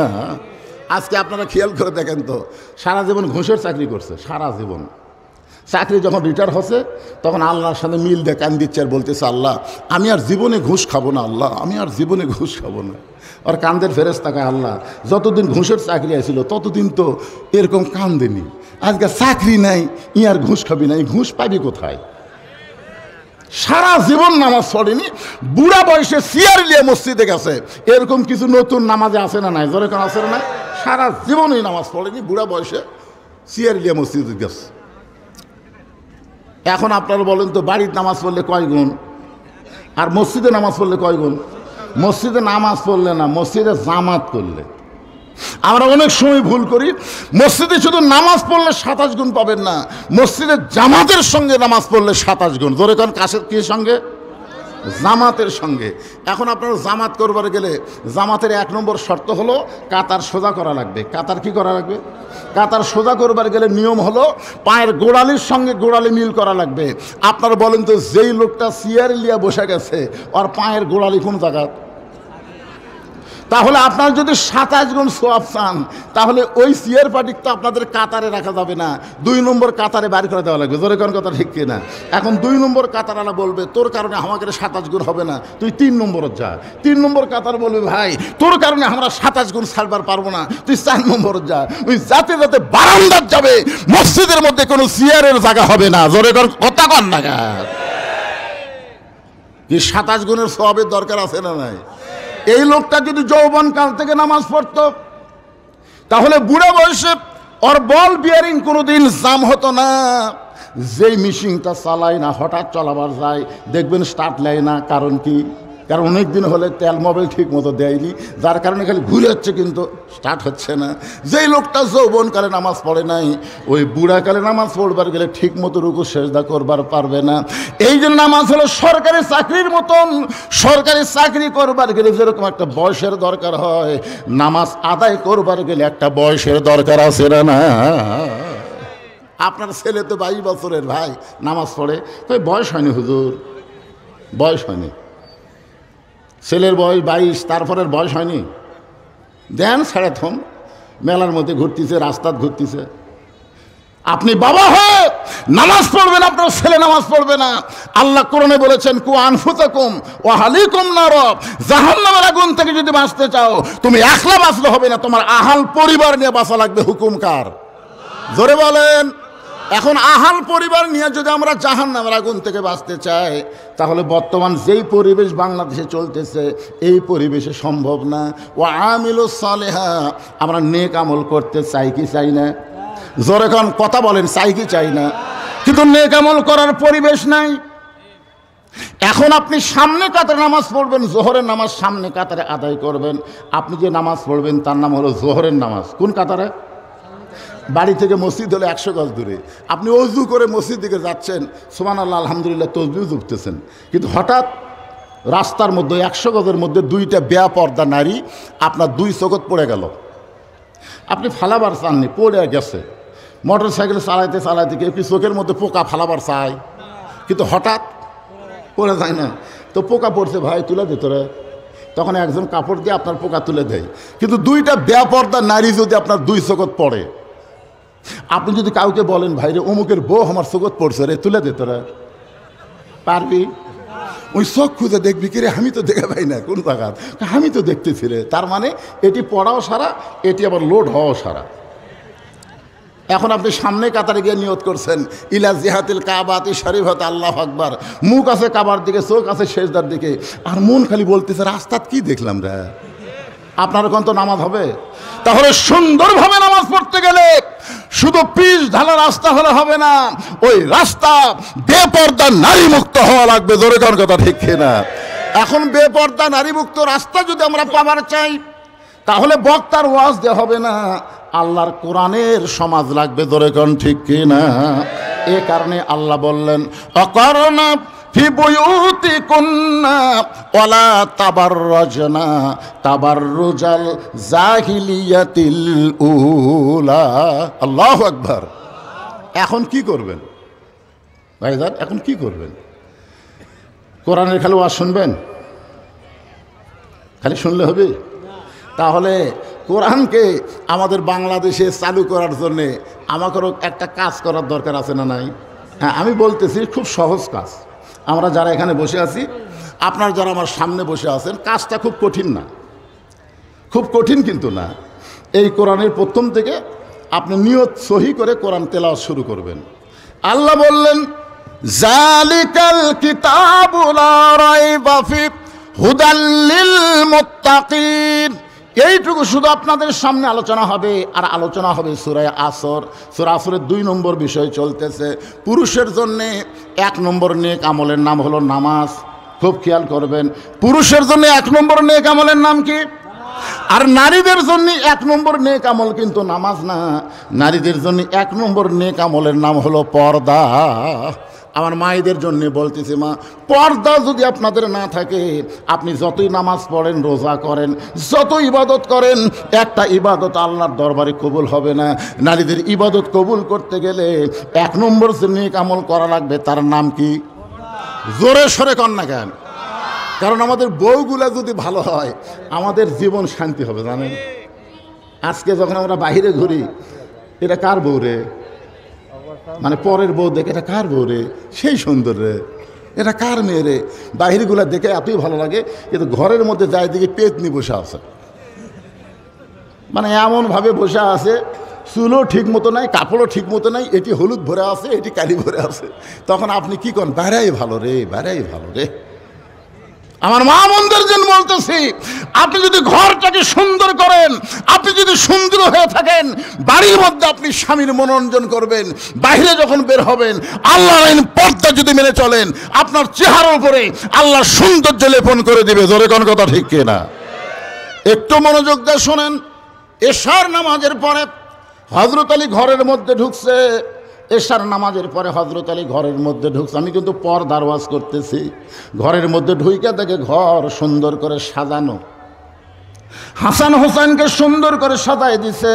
আজকে আপনারা খেয়াল করে দেখেন তো, সারা জীবন ঘুষের চাকরি করছে, সারা জীবন চাকরি যখন রিটায়ার হচ্ছে তখন আল্লাহর সাথে মিল দিয়ে কান দিচ্ছে আর বলতেছে, আল্লাহ আমি আর জীবনে ঘুষ খাবো না, আল্লাহ আমি আর জীবনে ঘুষ খাবো না। আর কান্দের ফেরেশতাকে, আল্লাহ যতদিন ঘুষের চাকরি আসছিল ততদিন তো এরকম কান্দেনি, আজকে চাকরি নাই, ই আর ঘুষ খাবি না, ঘুষ পাবি কোথায়? সারা জীবন নামাজ পড়েনি, বুড়া বয়সে চেয়ার নিয়ে মসজিদে গেছে। এরকম কিছু নতুন নামাজে আছে না নাই? জোরে কোন আছে না নাই? সারা জীবনই নামাজ পড়েনি, বুড়া বয়সে চেয়ার নিয়ে মসজিদে গেছে। এখন আপনারা বলেন তো, বাড়ির নামাজ পড়লে কয় গুণ, আর মসজিদে নামাজ পড়লে কয় গুণ? মসজিদে নামাজ পড়লে না, মসজিদে জামাত করলে। আমরা অনেক সময় ভুল করি, মসজিদে শুধু নামাজ পড়লে 27 গুণ পাবেন না, মসজিদে জামাতের সঙ্গে নামাজ পড়লে 27 গুণ। ধরে কোন কাছের কি সঙ্গে? জামাতের সঙ্গে। এখন আপনারা জামাত করবার গেলে জামাতের 1 নম্বর শর্ত হলো কাতার সোজা করা লাগবে। কাতার কি করা লাগবে? কাতার সোজা করবার গেলে নিয়ম হলো পায়ের গোড়ালির সঙ্গে গোড়ালি মিল করা লাগবে। আপনারা বলেন তো, যেই লোকটা চেয়ার লিয়া বসে গেছে, আর পায়ের গোড়ালি কোন জায়গা? তাহলে আপনার যদি 27 গুণ সওয়াব চান, তাহলে ওই সিয়ার পার্টি তো আপনাদের কাতারে রাখা যাবে না, 2 নম্বর কাতারে বাড়ি করে দেওয়া লাগবে। জোরে কোন কথা ঠিক কিনা? এখন 2 নম্বর কাতারওয়ালা বলবে তোর কারণে আমাকে 27 গুণ হবে না, তুই 3 নম্বরে যা। 3 নম্বর কাতার বলবে ভাই তোর কারণে আমরা 27 গুণ ছাড়বার পারবো না, তুই 4 নম্বরে যা। ওই যাতে যাতে বারান্দার যাবে, মসজিদের মধ্যে কোনো সিয়ারের জায়গা হবে না। জোরে কোন কথা কন না কি? 27 গুণের সওয়াবের দরকার আছে না নাই? এই লোকটা যদি যৌবন কাল থেকে নামাজ পড়তো, তাহলে বুড়া বয়সে ওর বল বিয়ারিং কোনোদিন জাম হতো না। যেই মেশিনটা চালায় না, হঠাৎ চলাবার যায়, দেখবেন স্টার্ট নেয় না। কারণ কি? কারণ অনেক দিন হলে তেল মোবিল ঠিক মতো দেয়নি, যার কারণে খালি ঘুরে হচ্ছে কিন্তু স্টার্ট হচ্ছে না। যেই লোকটা যৌবনকালে নামাজ পড়ে নাই, ওই বুড়াকালে নামাজ পড়বার গেলে ঠিক মতো রুকু সেজদা করবার পারবে না। এই যে নামাজ হলো সরকারি চাকরির মতন, সরকারি চাকরি করবার গেলে যেরকম একটা বয়সের দরকার হয়, নামাজ আদায় করবার গেলে একটা বয়সের দরকার আছে না? আপনার ছেলে তো 22 বছরের ভাই নামাজ পড়ে, তো বয়স হয়নি হুজুর, বয়স হয়নি। ছেলের বয়স 22, তারপরের বয়স হয়নি। দেন ছেড়ে থম, মেলার মধ্যে ঘুরতেছে, রাস্তায় ঘুরতেছে। আপনি বাবা হয়ে নামাজ পড়বেন, আপনার ছেলে নামাজ পড়বে না। আল্লাহ কোরআনে বলেছেন কু আনফুসাকুম ওয়া আহলিকুম নার, জাহান্নামের আগুন থেকে যদি বাঁচতে চাও, তুমি একলা বাঁচলে হবে না, তোমার আহাল পরিবার নিয়ে বাঁচা লাগবে। হুকুম কার? জোরে বলেন। এখন আহাল পরিবার নিয়ে যদি আমরা জাহান্নামের আগুন থেকে বাঁচতে চাই, তাহলে বর্তমান যেই পরিবেশ বাংলাদেশে চলতেছে, এই পরিবেশে সম্ভব না। ও আমিলুস সালেহা, আমরা নেক আমল করতে চাই কি চাই না? জোরে কোন কথা বলেন, চাই কি চাই না? কিন্তু নেক আমল করার পরিবেশ নাই। এখন আপনি সামনে কাতারে নামাজ পড়বেন, জোহরের নামাজ সামনে কাতারে আদায় করবেন। আপনি যে নামাজ পড়বেন তার নাম হলো জোহরের নামাজ। কোন কাতারে? বাড়ি থেকে মসজিদ হলো 100 গজ দূরে। আপনি অজু করে মসজিদ দিকে যাচ্ছেন, সুবহানাল্লাহ আলহামদুলিল্লাহ তসবিহ জুপতেছেন, কিন্তু হঠাৎ রাস্তার মধ্যে 100 গজের মধ্যে 2টা বেপর্দা নারী আপনার 2 চোখত পড়ে গেল। আপনি ফালাবার চাননি, পড়ে গেছে। মোটর সাইকেল চালাইতে চালাইতে কেউ কি চোখের মধ্যে পোকা ফালাবার চায়, কিন্তু হঠাৎ পড়ে যায় না। তো পোকা পড়ছে, ভাই তুলে দে তোরা। তখন একজন কাপড় দিয়ে আপনার পোকা তুলে দেয়। কিন্তু 2টা বেপর্দা নারী যদি আপনার 2 চোখত পড়ে, আপনি যদি কাউকে বলেন ভাই রে অমুকের বউ আমার চোখত পড়ছে রে, তুলে দে তোরা, পারবি? ওই চোখ খুঁজে দেখবি কি রে, আমি তো দেখে পাই না কোন জায়গা, আমি তো দেখতেছি রে। তার মানে এটি পড়াও সারা, এটি আবার লোড হওয়াও সারা। এখন আপনি সামনে কাতারে গিয়ে নিয়ত করছেন ইলা জিহাতিল কাবাতি শরীফাত, আল্লাহু আকবার। মুখ আছে কাবার দিকে, চোখ আছে সেজদার দিকে, আর মন খালি বলতেছে রাস্তাত কি দেখলাম রে। আপনার কোন তো নামাজ হবে? তাহলে সুন্দরভাবে নামাজ পড়তে গেলে শুধু পিচ ঢালা রাস্তা হলে হবে না, ওই রাস্তা বেপর্দা নারী মুক্ত হওয়া লাগবে। জোরে কোন কথা ঠিক কিনা? এখন বেপর্দা নারী মুক্ত রাস্তা যদি আমরা পাবার চাই, তাহলে বক্তার ওয়াজ দেওয়া হবে না, আল্লাহর কোরআনের সমাজ লাগবে। জোরে কোন ঠিক কিনা? এ কারণে আল্লাহ বললেন অকরনা ফি বুয়ুতিকুন্না ওয়ালা তাবাররাজনা তাবাররুজাল জাহিলিয়াতিল উলা। আল্লাহু আকবার। এখন কি করবেন ভাইজান? এখন কি করবেন? কোরআনের খালি ওয়াজ শুনবেন? খালি শুনলে হবে? তাহলে কোরআনকে আমাদের বাংলাদেশে চালু করার জন্যে আমাদেরও একটা কাজ করার দরকার আছে না নাই? হ্যাঁ, আমি বলতেছি খুব সহজ কাজ। আমরা যারা এখানে বসে আছি, আপনারা যারা আমার সামনে বসে আছেন, কাজটা খুব কঠিন না, খুব কঠিন কিন্তু না। এই কোরআনের প্রথম থেকে আপনি নিয়ত সহি করে কোরআন তেলাওয়াত শুরু করবেন। আল্লাহ বললেন জালিকাল কিতাবু লা রাইবা ফি হুদাল লিল মুত্তাকিন। এইটুকু শুধু আপনাদের সামনে আলোচনা হবে। আর আলোচনা হবে সূরা আসর। সূরা আসরের 2 নম্বর বিষয় চলতেছে। পুরুষের জন্যে 1 নম্বর নেক আমলের নাম হলো নামাজ। খুব খেয়াল করবেন, পুরুষের জন্য 1 নম্বর নেক আমলের নাম কি? আর নারীদের জন্য 1 নম্বর নেক আমল কিন্তু নামাজ না। নারীদের জন্য 1 নম্বর নেক আমলের নাম হলো পর্দা। আমার মায়েদের জন্য বলতেছি, মা, পর্দা যদি আপনাদের না থাকে, আপনি যতই নামাজ পড়েন, রোজা করেন, যত ইবাদত করেন, একটা ইবাদত আল্লাহর দরবারে কবুল হবে না। নারীদের ইবাদত কবুল করতে গেলে 1 নম্বর যে নেক আমল করা লাগবে, তার নাম কি? জোরে সরে কন না কেন? কারণ আমাদের বউগুলা যদি ভালো হয় আমাদের জীবন শান্তি হবে, জানেন? আজকে যখন আমরা বাইরে ঘুরি, এটা কার বউ রে, মানে পরের বউ দেখে এটা কার বউ রে, সেই সুন্দর রে, এটা কার মেয়ে রে, বাহিরগুলা দেখে এতই ভালো লাগে। কিন্তু ঘরের মধ্যে যায় দিকে পেতনি বসে আছে, মানে এমনভাবে বসে আছে, চুলও ঠিক মতো নাই, কাপড়ও ঠিক মতো নাই, এটি হলুদ ভরে আছে, এটি কালি ভরে আছে। তখন আপনি কি করেন? বেড়াই ভালো রে, বেড়াই ভালো রে। আমার মা বোনদের জন্য বলতেছি, আপনি যদি ঘরটাকে সুন্দর করেন, আপনি যদি সুন্দর হয়ে থাকেন, বাড়ির মধ্যে আপনি স্বামীর মনোরঞ্জন করবেন, বাইরে যখন বের হবেন আল্লাহর আইন পর্দা যদি মেনে চলেন, আপনার চেহারার উপরে আল্লাহ সৌন্দর্য লেপন করে দিবে। জোরে কোন কথা ঠিক কিনা? একটু মনোযোগ দিয়ে শোনেন। এশার নামাজের পরে হযরত আলী ঘরের মধ্যে ঢুকছে। এশার নামাজের পরে হযরত আলী ঘরের মধ্যে ঢুকছে। আমি কিন্তু পর্দার ওয়াজ করতেছি। ঘরের মধ্যে ঢুইকা দেখে ঘর সুন্দর করে সাজানো, হাসান হোসেনকে সুন্দর করে সাজায় দিছে।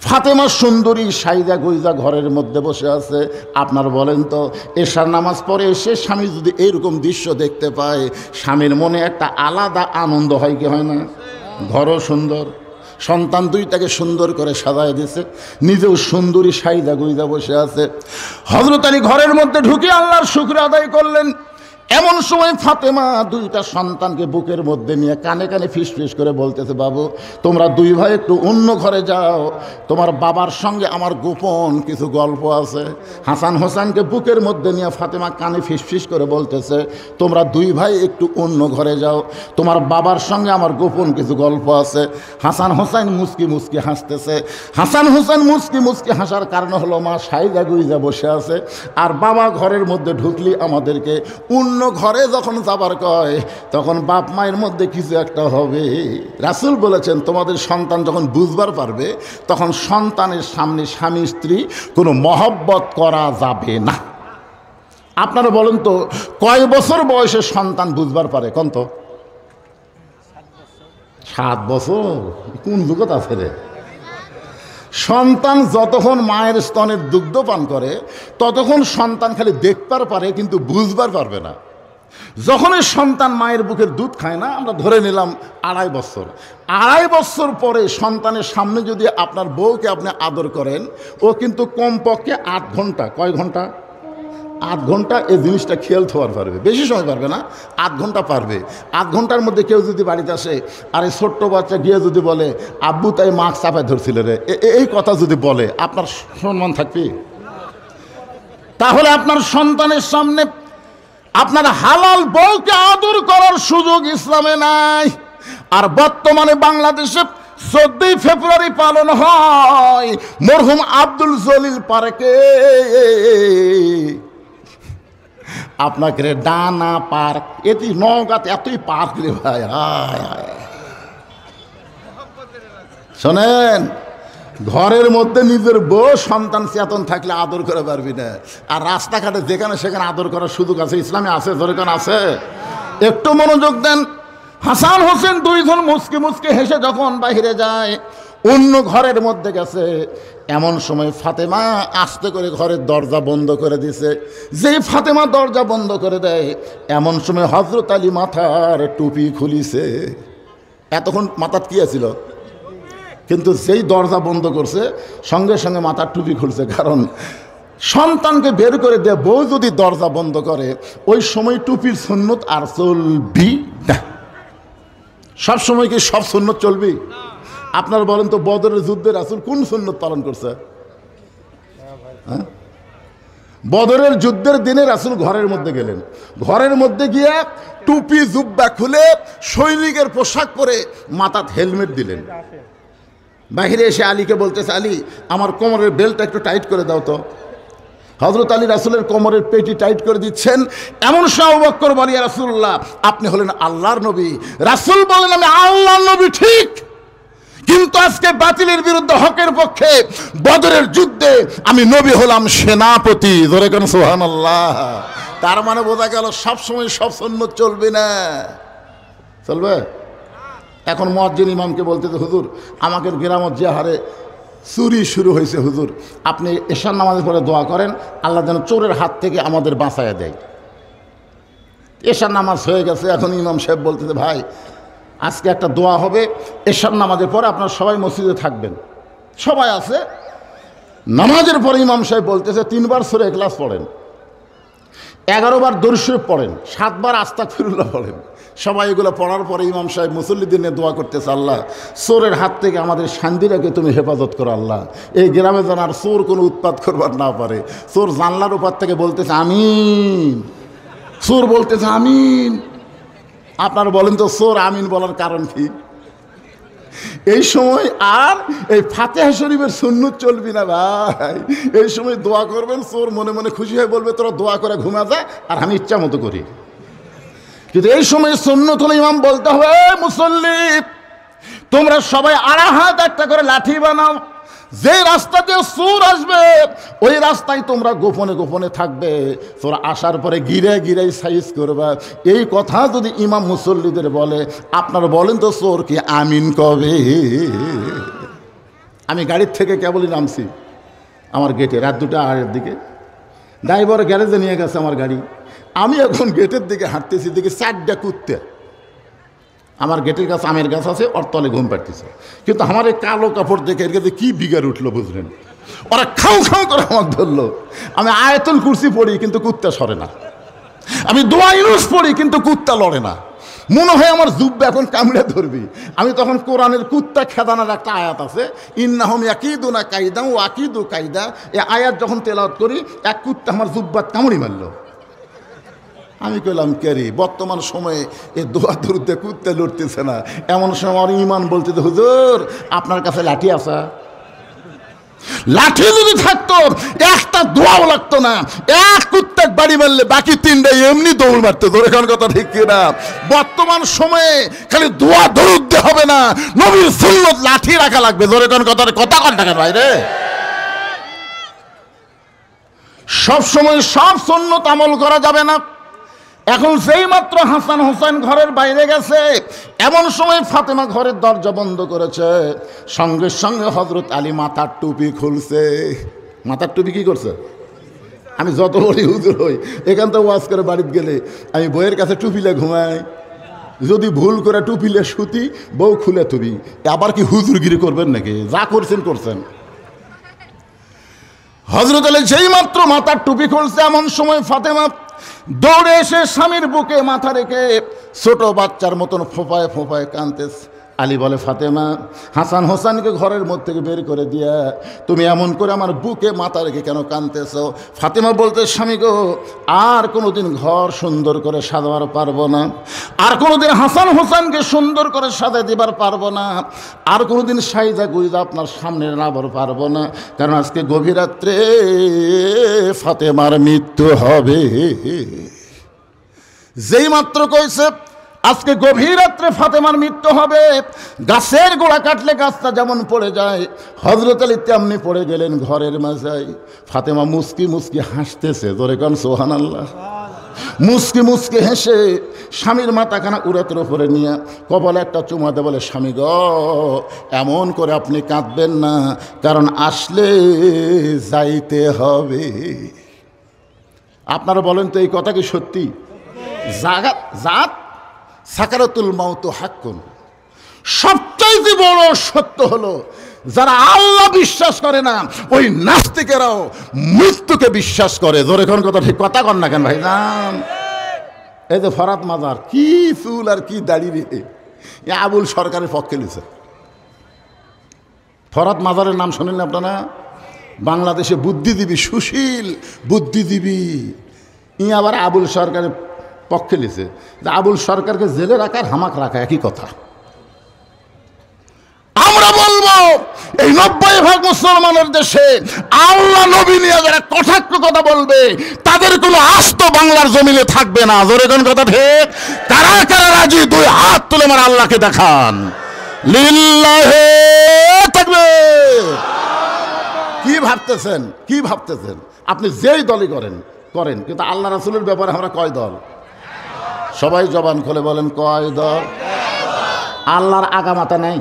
ফাতেমা সুন্দরী সাইজা গুইজা ঘরের মধ্যে বসে আছে। আপনার বলেন তো, এশার নামাজ পড়ে এসে স্বামী যদি এইরকম দৃশ্য দেখতে পায়, স্বামীর মনে একটা আলাদা আনন্দ হয় কি হয় না? ঘরও সুন্দর, সন্তান দুইটাকে সুন্দর করে সাজায় দিছে, নিজেও সুন্দরী সাইজা গুইজা বসে আছে। হযরত আলী ঘরের মধ্যে ঢুকে আল্লাহর শুকর আদায় করলেন। এমন সময় ফাতেমা দুইটা সন্তানকে বুকের মধ্যে নিয়ে কানে কানে ফিসফিস করে বলতেছে, বাবু তোমরা দুই ভাই একটু অন্য ঘরে যাও, তোমার বাবার সঙ্গে আমার গোপন কিছু গল্প আছে। হাসান হোসেনকে বুকের মধ্যে নিয়ে ফাতেমা কানে ফিসফিস করে বলতেছে, তোমরা দুই ভাই একটু অন্য ঘরে যাও, তোমার বাবার সঙ্গে আমার গোপন কিছু গল্প আছে। হাসান হোসেন মুচকি মুচকি হাসতেছে। হাসান হোসেন মুচকি মুচকি হাসার কারণ হলো মা সাইজা গুইজা বসে আছে, আর বাবা ঘরের মধ্যে ঢুকলি আমাদেরকে অন্য ঘরে যখন যাবার কয়, তখন বাপ মায়ের মধ্যে কিছু একটা হবে। রাসূল বলেছেন, তোমাদের সন্তান যখন বুঝবার পারবে, তখন সন্তানের সামনে স্বামী স্ত্রী কোনো মহব্বত করা যাবে না। আপনারা বলেন তো, কয় বছর বয়সে সন্তান বুঝবার পারে? কোন তো 7 বছর? কোন যুগত আছে রে? সন্তান যতক্ষণ মায়ের স্তনের দুগ্ধ পান করে ততক্ষণ সন্তান খালি দেখবার পারে, কিন্তু বুঝবার পারবে না। যখনই সন্তান মায়ের বুকের দুধ খায় না, আমরা ধরে নিলাম 2.5 বছর, 2.5 বছর পরে সন্তানের সামনে যদি আপনার বউকে আপনি আদর করেন, ও কিন্তু কমপক্ষে 8 ঘন্টা, কয় ঘন্টা? 8 ঘন্টা এই জিনিসটা খেয়াল থাকতে পারবে। বেশি সময় পারবে না, 8 ঘন্টা পারবে। 8 ঘন্টার মধ্যে কেউ যদি বাড়িতে আসে, আর এই ছোট্ট বাচ্চা গিয়ে যদি বলে, আব্বু তাই মাছ চাপায় ধরছিল রে, এই কথা যদি বলে, আপনার সম্মান থাকবে? তাহলে আপনার সন্তানের সামনে আপনার হালাল বউকে আদর করার সুযোগ ইসলামে নাই। আর বর্তমানে বাংলাদেশে 14ই ফেব্রুয়ারি পালন হয় মরহুম আব্দুল জলিল পার্কে। আপনাকে ডানা পার্ক, এটি নওগাঁতে এতই পার্ক রে ভাই। শোনেন, ঘরের মধ্যে নিজের বউ সন্তান চেতন থাকলে আদর করে পারবি না। আর রাস্তাঘাটে যেখানে সেখানে আদর করার সুযোগ আছে, ইসলামে আছে, যেখানে আছে। একটু মনোযোগ দেন। হাসান হোসেন দুইজন মুচকে মুচকে হেসে যখন বাহিরে যায়, অন্য ঘরের মধ্যে গেছে, এমন সময় ফাতেমা আস্তে করে ঘরের দরজা বন্ধ করে দিছে। যেই ফাতেমা দরজা বন্ধ করে দেয়, এমন সময় হযরত আলী মাথার টুপি খুলিছে। এতক্ষণ মাথার কি আছিল, কিন্তু সেই দরজা বন্ধ করছে, সঙ্গে সঙ্গে মাথার টুপি খুলছে। কারণ সন্তানকে বের করে দিয়ে বউ যদি দরজা বন্ধ করে, ওই সময় টুপির সুন্নত আর চলবি না। সব সময় কি সব সুন্নত চলবি? আপনার বলেন তো, বদরের যুদ্ধে রাসূল কোন সুন্নত পালন করছে? বদরের যুদ্ধের দিনে রাসূল ঘরের মধ্যে গেলেন, ঘরের মধ্যে গিয়ে টুপি জুব্বা খুলে সৈনিকের পোশাক পরে মাথাত হেলমেট দিলেন। বাহিরে এসে আলীকে বলতেছে, আলী আমার কোমরের বেল্টটা একটু টাইট করে দাও তো। হযরত আলী রাসূলের কোমরের পেটি টাইট করে দিচ্ছেন। এমন সময় আবু বকর বলে, ইয়া রাসূলুল্লাহ, আপনি হলেন আল্লাহর নবী। রাসূল বলেন, আমি আল্লাহর নবী ঠিক, কিন্তু আজকে বাতিলের বিরুদ্ধে হকের পক্ষে বদরের যুদ্ধে আমি নবী হলাম সেনাপতি। ধরে কেন সুবহানাল্লাহ। তার মানে বোঝা গেল সবসময় সব সুন্নত চলবে না। চলবে? এখন মুয়াজ্জিন ইমামকে বলতেছে, হুজুর আমাকে গ্রামত যে হারে চুরি শুরু হয়েছে, হুজুর আপনি এশার নামাজের পরে দোয়া করেন, আল্লাহ যেন চোরের হাত থেকে আমাদের বাঁচাইয়া দেয়। এশার নামাজ হয়ে গেছে, এখন ইমাম সাহেব বলতেছে ভাই আজকে একটা দোয়া হবে, এশার নামাজের পরে আপনারা সবাই মসজিদে থাকবেন। সবাই আছে, নামাজের পরে ইমাম সাহেব বলতেছে 3 বার সূরা ইখলাস পড়েন, 11 বার দরুদ শরীফ পড়েন, 7 বার আস্তাগফিরুল্লাহ পড়েন। সবাই এগুলো পড়ার পরে ইমাম সাহেব মুসল্লিদের নিয়ে দোয়া করতেছে, আল্লাহ চোরের হাত থেকে আমাদের শান্তিটাকে তুমি হেফাজত করো আল্লাহ, এই গ্রামে যেন আর চোর কোনো উৎপাত করবার না পারে। চোর জানলার উপর থেকে বলতেছে আমিন, চোর বলতেছে আমিন। আপনারা বলেন তো চোর আমিন বলার কারণ কি? এই সময় আর এই ফাতিহা শরীফের সুন্নত চলবি না ভাই, এই সময় দোয়া করবেন, চোর মনে মনে খুশি হয়ে বলবে তোরা দোয়া করে ঘুমা যায় আর আমি ইচ্ছা মতো করি। কিন্তু এই সময় সুন্নত হলে ইমাম বলতে হবে মুসল্লি তোমরা সবাই আড়া হাত একটা করে লাঠি বানাও, যে রাস্তা দিয়ে চোর আসবে ওই রাস্তায় তোমরা গোপনে গোপনে থাকবে, তোরা আসার পরে গিরে গিরে সাইজ করবা। এই কথা যদি ইমাম মুসল্লিদের বলে, আপনারা বলেন তো চোর কি আমিন কবে? আমি গাড়ির থেকে কেবলই নামছি আমার গেটে, রাত 2-2:30 দিকে ড্রাইভার গ্যারেজে নিয়ে গেছে আমার গাড়ি। আমি এখন গেটের দিকে হাঁটতেছি, দেখি 4টা কুত্তে আমার গেটের কাছে আমের গাছ আছে, ওর তলে ঘুম পাড়তেছে। কিন্তু আমার এই কালো কাপড় দেখে এর কাছে কী বিগার উঠলো বুঝলেন, ওরা খাও খাও করে আমাকে ধরলো। আমি আয়াতুল কুরসি পড়ি কিন্তু কুত্তা সরে না, আমি দোয়া ইউনুস পড়ি কিন্তু কুত্তা লড়ে না। মনে হয় আমার জুব্বা এখন কামড়ে ধরবি। আমি তখন কোরআনের কুত্তা খেদানোর একটা আয়াত আছে, ইন্নাহুম ইয়াকিদুনা কায়দা ও আকিদু কায়দা, এই আয়াত যখন তেলাওয়াত করি এক কুত্তা আমার জুব্বাত কামড়ি মারলো। আমি কইলাম কেরি, বর্তমান সময়ে এই দোয়া দরুদে কুত্তে লড়তেছে না, এমন সময় আমার ইমান বলতে হুজুর আপনার কাছে লাঠি আছে? লাঠি যদি থাকতো একটা দোয়াও লাগতো না, এক কুত্তে বাড়ি মারলে বাকি 3টা এমনি দৌড় মারতে। ধরে কোন কথা ঠিক কিনা? বর্তমান সময়ে খালি দোয়া দরুদ হবে না, নবীর সুন্নত লাঠি রাখা লাগবে। ধরে কোন কথা কোন টাকা ভাইরে, সব সময় সব সুন্নত আমল করা যাবে না। এখন যেই মাত্র হাসান হোসেন ঘরের বাইরে গেছে, এমন সময় ফাতেমা ঘরের দরজা বন্ধ করেছে, সঙ্গে সঙ্গে হযরত আলী মাথার টুপি খুলছে। মাথার টুপি কি করছে? আমি যত বড়ই হুজুর হই, এখান থেকে ওয়াজ করে বাড়িতে গেলে আমি বইয়ের কাছে টুপিলে ঘুমাই, যদি ভুল করে টুপিলে শুতি বউ খুলে থুবি। আবার কি হুজুরগিরি করবেন নাকি? যা করছেন করছেন। হযরত আলী যেই মাত্র মাথার টুপি খুলছে, এমন সময় ফাতেমা দৌড়ে এসে স্বামীর বুকে মাথা রেখে ছোট বাচ্চার মতন ফোঁপায় ফোঁপায় কাঁদতেছে। আলী বলে ফাতেমা, হাসান হোসেনকে ঘরের মধ্যে থেকে বের করে দিয়া তুমি এমন করে আমার বুকে মাথা রেখে কেন কাঁদতেছ? ফাতেমা বলতে, স্বামী গো, আর কোনোদিন ঘর সুন্দর করে সাজাবার পারবো না, আর কোনোদিন হাসান হোসেনকে সুন্দর করে সাজাই দিবার পারবো না, আর কোনোদিন সাইজা গুইজা আপনার সামনে নাবার পারবো না, কারণ আজকে গভীর রাত্রে ফাতেমার মৃত্যু হবে। যেই মাত্র কইছে আজকে গভীর রাত্রে ফাতেমার মৃত্যু হবে, গাছের গোড়া কাটলে গাছটা যেমন পড়ে যায়, হযরত আলী তেমনি পড়ে গেলেন ঘরের মাঝায়। ফাতেমা মুস্কি মুস্কি হাসতেছে, জোরে কান সুবহানাল্লাহ। মুস্কি মুস্কি হেসে স্বামীর মাথাখানা উরাতের উপরে নিয়ে কপালে একটা চুমা দে বলে, স্বামী গ, এমন করে আপনি কাঁদবেন না, কারণ আসলে যাইতে হবে। আপনারা বলেন তো এই কথা কি সত্যি? জাত সাকারাতুল মাউত হাক্কুন, সবচাইতে বড় সত্য হলো যারা আল্লাহ বিশ্বাস করে না ওই নাস্তিকেরাও মৃত্যুকে বিশ্বাস করে। জোরে কোন কথা ঠিক কথা কন না কেন ভাই জান? এই যে ফরাত মাজার, কি চুল আর কি দাড়ি রে, আবুল সরকারের পক্ষে লিখছে। ফরাত মাজারের নাম শোনেন না আপনারা? বাংলাদেশে বুদ্ধিজীবী, সুশীল বুদ্ধিজীবী, ই আবার আবুল সরকারের পক্ষে লিখছে যে আবুল সরকারকে জেলে রাখার হামাক রাখা একই কথা। আমরা বলবো এই 90% মুসলমানের দেশে আল্লাহ নবী নিয়ে যারা কটাক্ষ কথা বলবে তাদের কোনো আস্ত বাংলার জমিনে থাকবে না। জোরে কোন কথা ঠিক? কারা কারা রাজি? 2 হাত তুলে আমার আল্লাহকে দেখান। লিল্লাহে তাকবীর। কি ভাবতেছেন, কি ভাবতেছেন? আপনি যেই দলই করেন, কিন্তু আল্লাহ রাসূলের ব্যাপারে আমরা কয় দল? সবাই জবান খুলে বলেন, কয় দল? আল্লাহর আগামাতা নেই।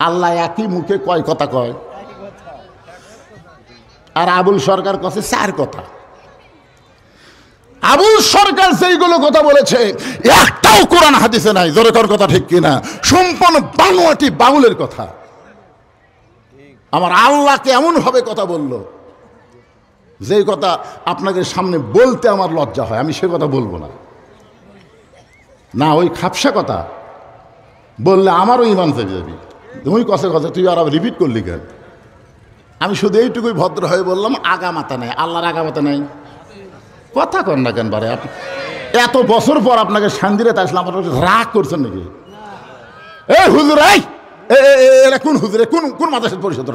আল্লাহ একই মুখে কয় কথা কয়, আর আবুল সরকার কাছে 4 কথা। আবুল সরকার যেইগুলো কথা বলেছে একটাও কোরআন হাদিসে নাই, জোরে কোন কথা ঠিক কিনা? সম্পূর্ণ বানোয়াটি বাউলের কথা। আমার আল্লাহকে এমন ভাবে কথা বললো যেই কথা আপনাদের সামনে বলতে আমার লজ্জা হয়, আমি সে কথা বলবো না। না, ওই খাপসা কথা বললে আমারও ইমান থেকে যাবি। তুই কষে কথা তুই আর রিপিট করলি কেন? আমি শুধু এইটুকুই ভদ্র হয়ে বললাম, আগামাতা নেই, আল্লাহর আগামাতা নেই। কথা কন না কেন বারে? এত বছর পর আপনাকে শান্তিরে আসলাম, আপনার রাগ করছেন নাকি? এ হুজুর, এরা কোন হুজুরে, কোন কোন মাদ্রাসার পরিষদ?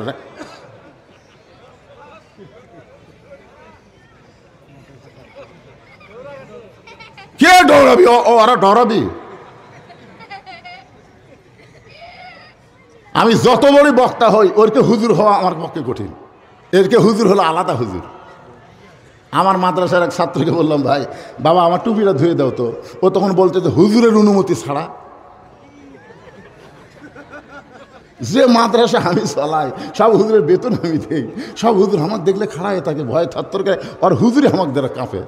কে ডরাবি? ওরা ডরাবি? আমি যত বড় বক্তা হই, ওরকে হুজুর হওয়া আমার পক্ষে কঠিন। এরকে হুজুর হলো আলাদা হুজুর। আমার মাদ্রাসার এক ছাত্রকে বললাম, ভাই বাবা আমার টুপিটা ধুয়ে দাও তো। ও তখন বলতে যে হুজুরের অনুমতি ছাড়া। যে মাদ্রাসা আমি চালাই, সব হুজুরের বেতন আমি দিই, সব হুজুর আমার দেখলে খাড়ায় থাকে, ভয় থাত্তর করে, আর হুজুরে আমাকে দ্বারা কাঁপে।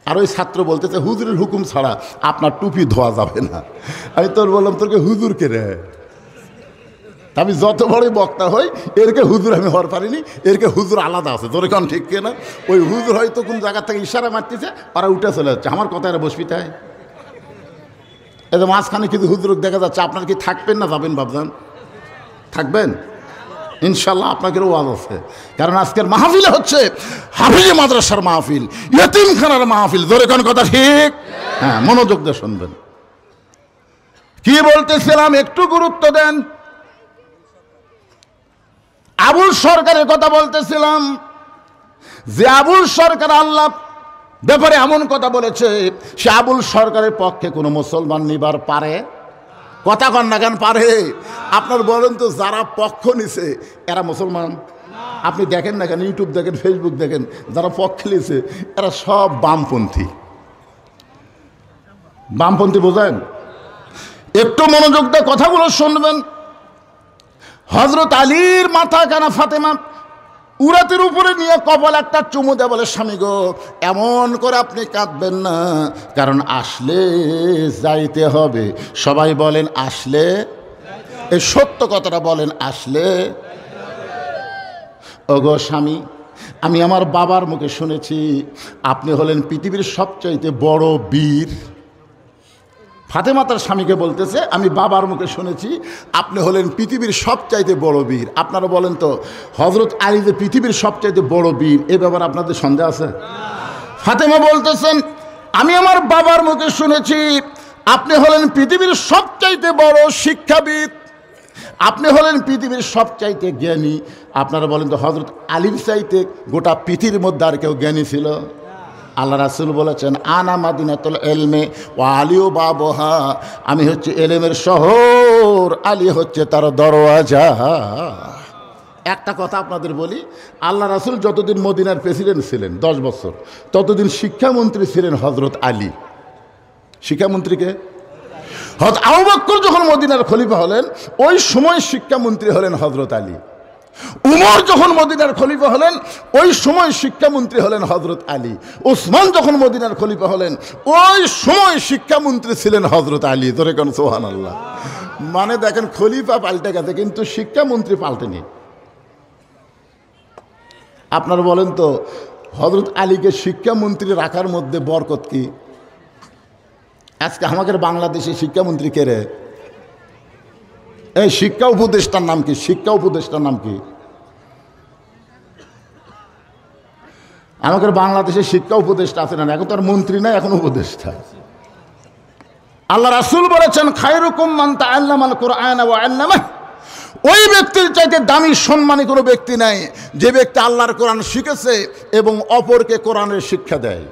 আর ওই ছাত্র বলতেছে হুজুরের হুকুম ছাড়া আপনার টুপি ধোয়া যাবে না। আমি তোর বললাম, তোরকে হুজুর কে রে? আমি যত বড় বক্তা হই, এরকে হুজুর আমি হওয়ার পারিনি, এরকে হুজুর আলাদা আছে। তোর এখন ঠিক কিনা? ওই হুজুর হয়তো কোন জায়গা থেকে ইশারা মারতেছে, ওরা উঠে চলে যাচ্ছে, আমার কথা এরা বসবি তাই। এই যে মাঝখানে কিছু হুজুর দেখা যাচ্ছে, আপনার কি থাকবেন না যাবেন ভাবছেন? থাকবেন ইনশাল্লাহ, আপনাকেও ওয়াজ আছে। কারণ আজকের মাহফিলে হচ্ছে হাফিজে মাদ্রাসার মাহফিল, ইয়েতিমখানার মাহফিল। জোরে কোন কথা ঠিক? হ্যাঁ, মনোযোগ দিয়ে শুনবেন। কি বলতেছিলাম একটু গুরুত্ব দেন। আবুল সরকারের কথা বলতেছিলাম, যে আবুল সরকার আল্লাহ ব্যাপারে এমন কথা বলেছে, সে আবুল সরকারের পক্ষে কোনো মুসলমান নিবার পারে? কথা কন না কেন? পারে? আপনার বলেন তো, যারা পক্ষ নিছে এরা মুসলমান? আপনি দেখেন না কেন, ইউটিউব দেখেন, ফেসবুক দেখেন, যারা পক্ষ নিছে এরা সব বামপন্থী। বামপন্থী বোঝেন? একটু মনোযোগ দিয়ে কথাগুলো শুনবেন। হযরত আলীর মাথা কানা ফাতেমা উরাতের উপরে নিয়ে কপাল একটা চুমু দেয়, বলে স্বামী গো এমন করে আপনি কাঁদবেন না, কারণ আসলে যাইতে হবে। সবাই বলেন আসলে, এই সত্য কথাটা বলেন, আসলে। ওগো স্বামী, আমি আমার বাবার মুখে শুনেছি আপনি হলেন পৃথিবীর সবচাইতে বড় বীর। ফাতেমা তার স্বামীকে বলতেছে, আমি বাবার মুখে শুনেছি আপনি হলেন পৃথিবীর সবচাইতে বড় বীর। আপনারা বলেন তো, হযরত আলী যে পৃথিবীর সবচাইতে বড় বীর, এ ব্যাপারে আপনাদের সন্দেহ আছে? ফাতেমা বলতেছেন, আমি আমার বাবার মুখে শুনেছি আপনি হলেন পৃথিবীর সবচাইতে বড় শিক্ষাবিদ, আপনি হলেন পৃথিবীর সবচাইতে জ্ঞানী। আপনারা বলেন তো, হযরত আলীর চাইতে গোটা পৃথিবীর মধ্যে আর কেউ জ্ঞানী ছিল? আল্লাহ রাসূল বলেছেন, আনা মাদিনাতুল ইলমে ওয়া আলিউ বাবুহা, আমি হচ্ছে এলেমের শহর, আলী হচ্ছে তার দরওয়াজা। একটা কথা আপনাদের বলি, আল্লাহ রাসূল যতদিন মদিনার প্রেসিডেন্ট ছিলেন 10 বছর, ততদিন শিক্ষামন্ত্রী ছিলেন হযরত আলী। শিক্ষামন্ত্রীকে হযরত আবু বকর যখন মদিনার খলিফা হলেন, ওই সময় শিক্ষামন্ত্রী হলেন হযরত আলী। উমর যখন মদিনার খলিফা হলেন, ওই সময় শিক্ষামন্ত্রী হলেন হযরত আলী। ওসমান যখন মদিনার খলিফা হলেন, ওই সময় শিক্ষামন্ত্রী ছিলেন হযরত আলী। ধরে কোন সুবহানাল্লাহ। মানে দেখেন, খলিফা পাল্টে গেছে কিন্তু শিক্ষামন্ত্রী পাল্টেনি। আপনারা বলেন তো, হযরত আলীকে শিক্ষামন্ত্রী রাখার মধ্যে বরকত কি? আজকে আমাদের বাংলাদেশে শিক্ষামন্ত্রী কে রে? এই শিক্ষা উপদেষ্টার নাম কি? শিক্ষা উপদেষ্টার নাম কি? আমাদের বাংলাদেশে শিক্ষা উপদেষ্টা আছে না? এখন তো আর মন্ত্রী নাই, এখন উপদেষ্টা। আল্লাহ রাসূল বলেছেন, খায়রুকুম মান তাআল্লামাল কুরআন ওয়া আল্লামাহ, ওই ব্যক্তির চাইতে দামি সম্মানী কোনো ব্যক্তি নাই যে ব্যক্তি আল্লাহর কোরআন শিখেছে এবং অপরকে কোরআনের শিক্ষা দেয়।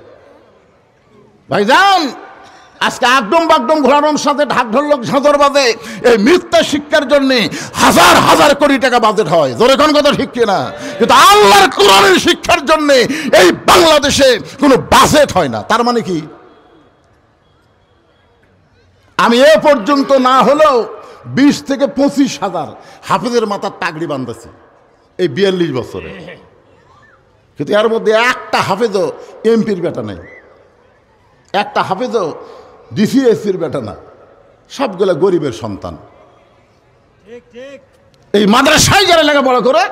ভাইজান, আজকে আগডম বাগডম ঘোরানোর সাথে ঢাক ঢোলক ঝাঁঝর বাজে, এই মিথ্যা শিক্ষার জন্য হাজার হাজার কোটি টাকা বাজেট হয়। জোরে কোন কথা ঠিক কিনা? কিন্তু আল্লাহর কোরআনের শিক্ষার জন্য এই বাংলাদেশে কোনো বাজেট হয় না। তার মানে কি? আমি এ পর্যন্ত না হলেও 20 থেকে 25,000 হাফেজের মাথার টাগড়ি বাঁধেছি এই 42 বছরে, কিন্তু এর মধ্যে একটা হাফেজও এমপির বেটা নেই। একটা হাফেজও ডিসিএসসির বেটা না, সবগুলো গরিবের সন্তান। এই মাদ্রাসায় যারা লেখাপড়া করে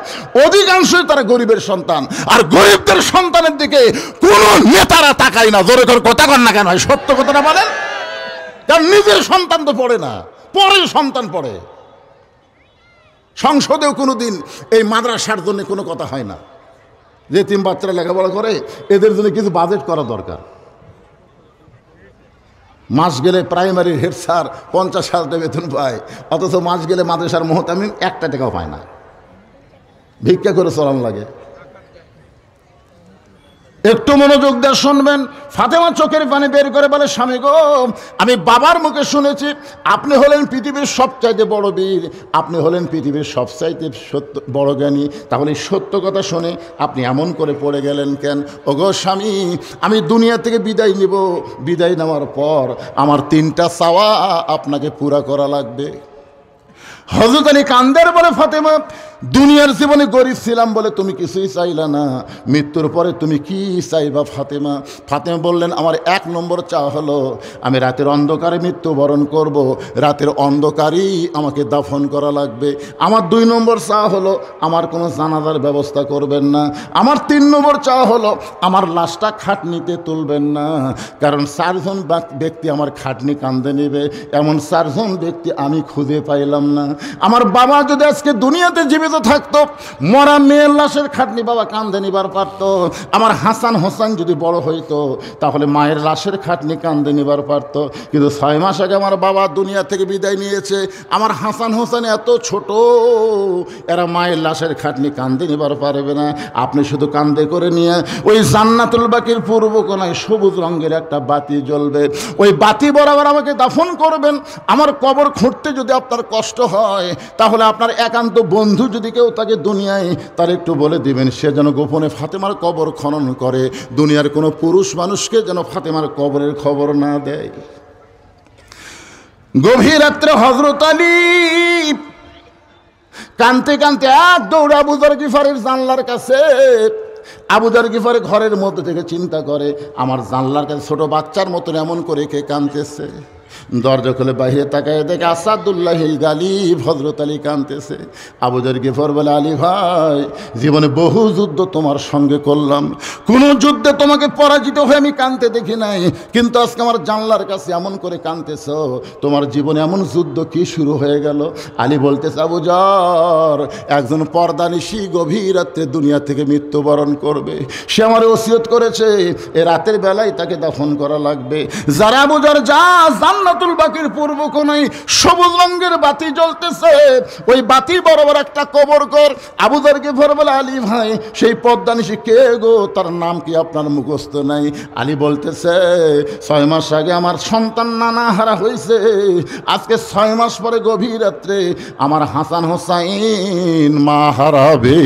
অধিকাংশই তারা গরিবের সন্তান, আর গরিবদের সন্তানের দিকে কোন নেতারা তাকায় না। জোরে করে কথা কন না কেন? সত্য কথাটা বলেন। কারণ নিজের সন্তান তো পড়ে না, পরের সন্তান পড়ে। সংসদেও কোনোদিন এই মাদ্রাসার জন্য কোনো কথা হয় না। যে তিন বাচ্চারা লেখাপড়া করে এদের জন্য কিছু বাজেট করা দরকার। মাস গেলে প্রাইমারির হেড স্যার 50,000 টাকা বেতন পায়, অথচ মাস গেলে মাদ্রাসার মোহতামিম 1 টাকাও পায় না, ভিক্ষা করে চলান লাগে। একটু মনোযোগ দিয়ে শুনবেন। ফাতেমা চোখের পানি বের করে বলে, স্বামী গো, আমি বাবার মুখে শুনেছি আপনি হলেন পৃথিবীর সবচাইতে বড় বীর, আপনি হলেন পৃথিবীর সবচাইতে বড় জ্ঞানী, তাহলে সত্য কথা শুনে আপনি এমন করে পড়ে গেলেন কেন? ওগো স্বামী, আমি দুনিয়া থেকে বিদায় নিব, বিদায় নেওয়ার পর আমার 3টা চাওয়া আপনাকে পুরা করা লাগবে। হযরত আলী কান্দার বলে, ফাতেমা, দুনিয়ার জীবনে গরিব ছিলাম বলে তুমি কিছুই চাইলা না, মৃত্যুর পরে তুমি কি চাইবা ফাতেমা? ফাতেমা বললেন, আমার 1 নম্বর চাওয়া হলো আমি রাতের অন্ধকারে মৃত্যুবরণ করব, রাতের অন্ধকারেই আমাকে দাফন করা লাগবে। আমার 2 নম্বর চাওয়া হলো আমার কোনো জানাজার ব্যবস্থা করবেন না। আমার 3 নম্বর চাওয়া হলো আমার লাশটা খাটনিতে তুলবেন না, কারণ 4 জন ব্যক্তি আমার খাটনি কান্দে নেবে, এমন 4 জন ব্যক্তি আমি খুঁজে পাইলাম না। আমার বাবা যদি আজকে দুনিয়াতে জীবিত থাকতো, মরা মেয়ের লাশের খাটনি বাবা কান্দে নিবার পারত। আমার হাসান হোসেন যদি বড় হইতো, তাহলে মায়ের লাশের খাটনি কান্দে নিবার পারত। কিন্তু 6 মাস আগে আমার বাবা দুনিয়া থেকে বিদায় নিয়েছে। আমার হাসান হোসেন এত ছোট, এরা মায়ের লাশের খাটনি কান্দে নিবার পারবে না। আপনি শুধু কান্দে করে নিয়ে ওই জান্নাতুল বাকির পূর্ব কোণায় সবুজ রঙের একটা বাতি জ্বলবে, ওই বাতি বরাবর আমাকে দাফন করবেন। আমার কবর খুঁড়তে যদি আপনার কষ্ট হয়, তাহলে আপনার একান্ত বন্ধু যদি কেউ তাকে দুনিয়ায়, তার একটু বলে দিবেন সে যেন গোপনে ফাতেমার কবর খনন করে, দুনিয়ার কোনো পুরুষ মানুষকে যেন ফাতেমার কবরের খবর না দেয়। গভীর রাত্রে হযরত আলী কানতে কানতে এক দৌড় আবু যর গিফারের জানলার কাছে। আবু যর গিফারের ঘরের মধ্যে থেকে চিন্তা করে, আমার জানলার কাছে ছোট বাচ্চার মতন এমন করে কে কানতেছে। দরজা খুলে বাইরে তাকায় দেখে আসাদুল্লাহিল গালিব হযরত আলী কাঁদতেছে। আবু যর গিফার বলে, আলী ভাই, জীবনে বহু যুদ্ধ তোমার সঙ্গে করলাম, কোন যুদ্ধে তোমাকে পরাজিত হয়ে আমি কাঁদতে দেখি নাই, কিন্তু আজকে আমার জানলার কাছে এমন করে কাঁদতেছ, তোমার জীবনে এমন যুদ্ধ কি শুরু হয়ে গেল? আলী বলতেছে, আবু যর, একজন পর্দানিশী গভীর রাত্রে দুনিয়া থেকে মৃত্যুবরণ করবে, সে আমার ওসিয়ত করেছে এ রাতের বেলায় তাকে দাফন করা লাগবে। যারা আবু যর যা, জান্নাতুল বাকির পূর্ব কোণায় সবুজ রঙের বাতি জ্বলতেছে, ওই বাতি বরাবর একটা কবর কর। আবু যর গিফার বলে, আলী ভাই, সেই পদ্মানিশী কে গো? তার নাম কি আপনার মুখস্থ নাই? আলী বলতেছে, 6 মাস আগে আমার সন্তান নানা হারা হয়েছে, আজকে 6 মাস পরে গভীর রাত্রে আমার হাসান হোসাইন মা হারাবে।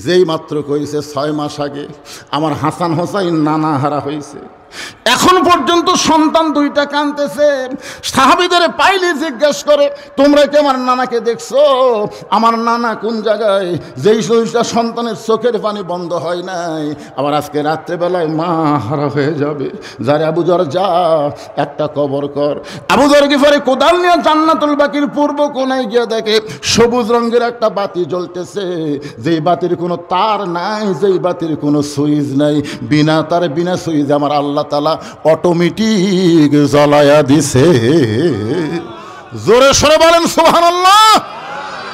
যেই মাত্র কইছে 6 মাস আগে আমার হাসান হোসাইন নানা হারা হয়েছে, এখন পর্যন্ত সন্তান 2টা কাঁদতেছে। সাহাবীদের পাইলে জিজ্ঞেস করে, তোমরা কি আমার নানাকে দেখছো? আমার নানা কোন জায়গায়? যেই শরীরটা সন্তানের চোখের পানি বন্ধ হয় নাই, আবার আজকে রাত্রেবেলায় মা হারা হয়ে যাবে। যারে আবু যর যা, একটা কবর কর। আবু যর গিফারে কোদাল নিয়ে জান্নাতুল বাকির পূর্ব কোণায় গিয়ে দেখে সবুজ রঙের একটা বাতি জ্বলতেছে, যেই বাতির কোনো তার নাই, যেই বাতির কোনো সুইচ নাই, বিনা তারে বিনা সুইচ আমার আল্লাহ তাআলা অটোমেটিক জ্বলায়া দিছে। জোরে সরে বলেন সুবহানাল্লাহ।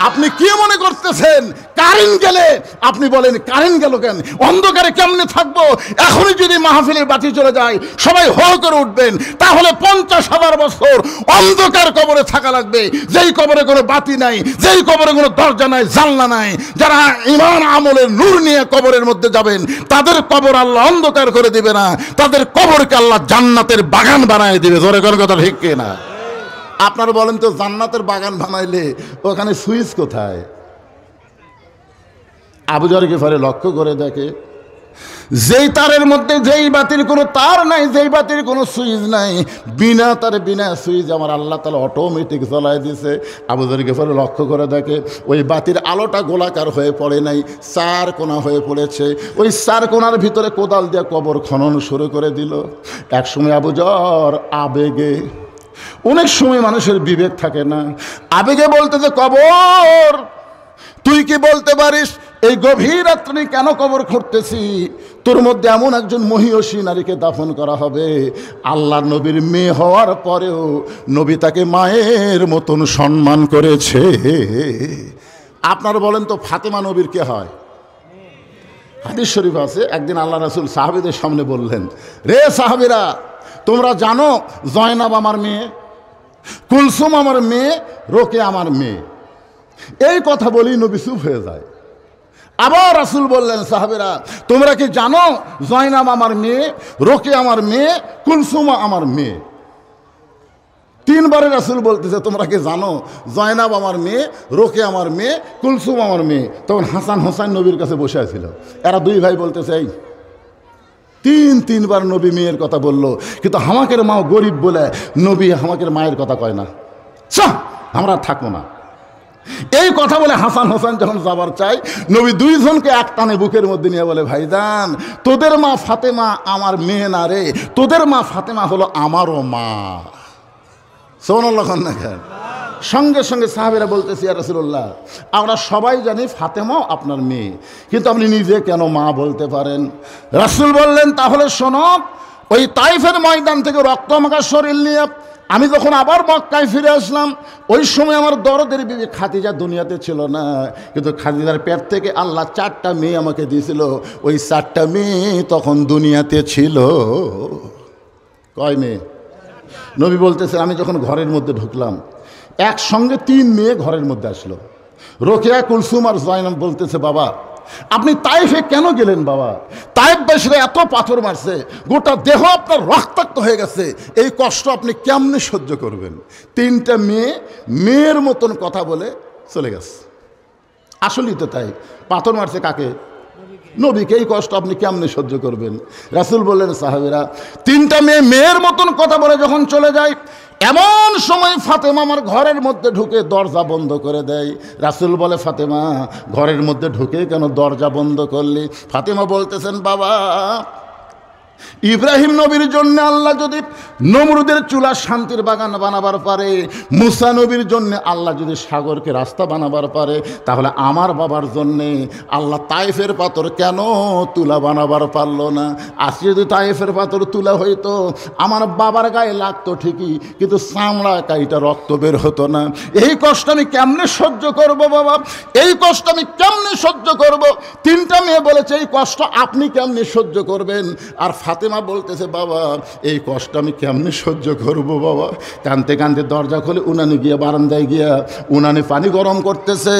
আপনি কি মনে করতেছেন কারেন্ট গেলে আপনি বলেন কারেন্ট গেল কেন, অন্ধকারে কেমনে থাকবো? এখনই যদি মাহফিলের বাতি চলে যায় সবাই হো করে উঠবেন, তাহলে 50,000 বছর অন্ধকার কবরে থাকা লাগবে, যেই কবরে কোনো বাতি নাই, যেই কবরে কোনো দরজা নাই, জানলা নাই। যারা ঈমান আমলের নূর নিয়ে কবরের মধ্যে যাবেন, তাদের কবর আল্লাহ অন্ধকার করে দিবে না, তাদের কবরকে আল্লাহ জান্নাতের বাগান বানায় দিবে। জোরে করে কথা ঠিক কিনা? আপনারা বলেন তো, জান্নাতের বাগান বানাইলে ওখানে সুইচ কোথায়? আবু যর গিফারে লক্ষ্য করে দেখে যেই তারের মধ্যে যেই বাতির কোনো তার নাই, যেই বাতির কোনো সুইচ নাই, বিনা তারে বিনা সুইচ আমার আল্লাহ তাআলা অটোমেটিক জ্বলায় দিছে। আবু যর গিফারি লক্ষ্য করে দেখে ওই বাতির আলোটা গোলাকার হয়ে পড়ে নাই, চার কোণা হয়ে পড়েছে। ওই চার কোণার ভিতরে কোদাল দিয়ে কবর খনন শুরু করে দিল। এক সময় আবু যর আবেগে, অনেক সময় মানুষের বিবেক থাকে না, আবেগে বলতে যে কবর তুই কি বলতে পারিস এই গভীর রাত্রে কেন কবর খুঁড়তেছি? তোর মধ্যে এমন একজন মহিয়সী নারীকে দাফন করা হবে, আল্লাহর নবীর মেয়ে হওয়ার পরেও নবী তাকে মায়ের মতন সম্মান করেছে। আপনারা বলেন তো ফাতেমা নবীর কে হয়? হাদিস শরীফ আছে, একদিন আল্লাহ রাসূল সাহাবীদের সামনে বললেন, রে সাহাবীরা, তোমরা জানো জয়নাব আমার মেয়ে, কুলসুম আমার মেয়ে, রোকে আমার মেয়ে। এই কথা বলেই নবী চুপ হয়ে যায়। আবার রাসূল বললেন, সাহাবীরা তোমরা কি জানো জয়নাব আমার মেয়ে, রোকে আমার মেয়ে, কুলসুমা আমার মেয়ে। তিনবারে রাসূল বলতেছে তোমরা কি জানো জয়নাব আমার মেয়ে, রোকে আমার মেয়ে, কুলসুম আমার মেয়ে। তখন হাসান হোসেন নবীর কাছে বসে আছিল। এরা দুই ভাই বলতেছে এই তিনবার নবী মেয়ের কথা বললো, কিন্তু আমাকের মা গরিব বলে নবী আমাকের মায়ের কথা কয় না, আমরা থাকবো না। এই কথা বলে হাসান হোসেন যখন যাবার চাই, নবী দুইজনকে এক টানে বুকের মধ্যে নিয়ে বলে, ভাইজান তোদের মা ফাতেমা আমার মেয়ে না রে, তোদের মা ফাতেমা হলো আমারও মা। সুবহানাল্লাহ না কেন? সঙ্গে সঙ্গে সাহাবীরা বলতেছি, ইয়া রাসূলুল্লাহ আমরা সবাই জানি ফাতেমাও আপনার মেয়ে, কিন্তু আপনি নিজে কেন মা বলতে পারেন? রাসূল বললেন, তাহলে শোনো, ওই তাইফের ময়দান থেকে রক্তমাখা শরীর নিয়ে আমি যখন আবার মক্কায় ফিরে আসলাম, ওই সময় আমার দরদের বিবি খাদিজা দুনিয়াতে ছিল না, কিন্তু খাদিজার পেট থেকে আল্লাহ 4টা মেয়ে আমাকে দিয়েছিল। ওই 4টা মেয়ে তখন দুনিয়াতে ছিল। কয় মেয়ে? নবী বলতেছে, আমি যখন ঘরের মধ্যে ঢুকলাম একসঙ্গে 3 মেয়ে ঘরের মধ্যে আসলো। রোকেয়া, কুলসুম আর জয়নাব বলতেছে, বাবা আপনি তাইফে কেন গেলেন? বাবা তাইফবাসীরা এত পাথর মারছে, গোটা দেহ আপনার রক্তাক্ত হয়ে গেছে, এই কষ্ট আপনি কেমনে সহ্য করবেন? 3টা মেয়ে মেয়ের মতন কথা বলে চলে গেছে। আসলেই তো তাই, পাথর মারছে কাকে? নবীকে। এই কষ্ট আপনি কেমনে সহ্য করবেন? রাসূল বললেন, সাহাবীরা 3টা মেয়ে মেয়ের মতন কথা বলে যখন চলে যায়, এমন সময় ফাতেমা আমার ঘরের মধ্যে ঢুকে দরজা বন্ধ করে দেয়। রাসূল বলে, ফাতেমা ঘরের মধ্যে ঢুকে কেন দরজা বন্ধ করলি? ফাতেমা বলতেছেন, বাবা ইব্রাহিম নবীর জন্য আল্লাহ যদি নমরুদের চুলা শান্তির বাগান বানাবার পারে, মুসা নবীর জন্য আল্লাহ যদি সাগরকে রাস্তা বানাবার পারে, তাহলে আমার বাবার জন্যে আল্লাহ তাইফের পাথর কেন তুলা বানাবার পারলো না? আজকে যদি তাইফের পাথর তুলা হইতো, আমার বাবার গায়ে লাগতো ঠিকই, কিন্তু চামড়া কাইটা রক্ত বের হতো না। এই কষ্ট আমি কেমনে সহ্য করব বাবা? এই কষ্ট আমি কেমনে সহ্য করব? 3টা মেয়ে বলেছে, এই কষ্ট আপনি কেমনে সহ্য করবেন? আর ফাতেমা বলতেছে, বাবা এই কষ্ট আমি কেমনে সহ্য করব বাবা? কাঁদতে কাঁদতে দরজা খুলে উনানে গিয়া বারান্দায় গিয়া উনানে পানি গরম করতেছে,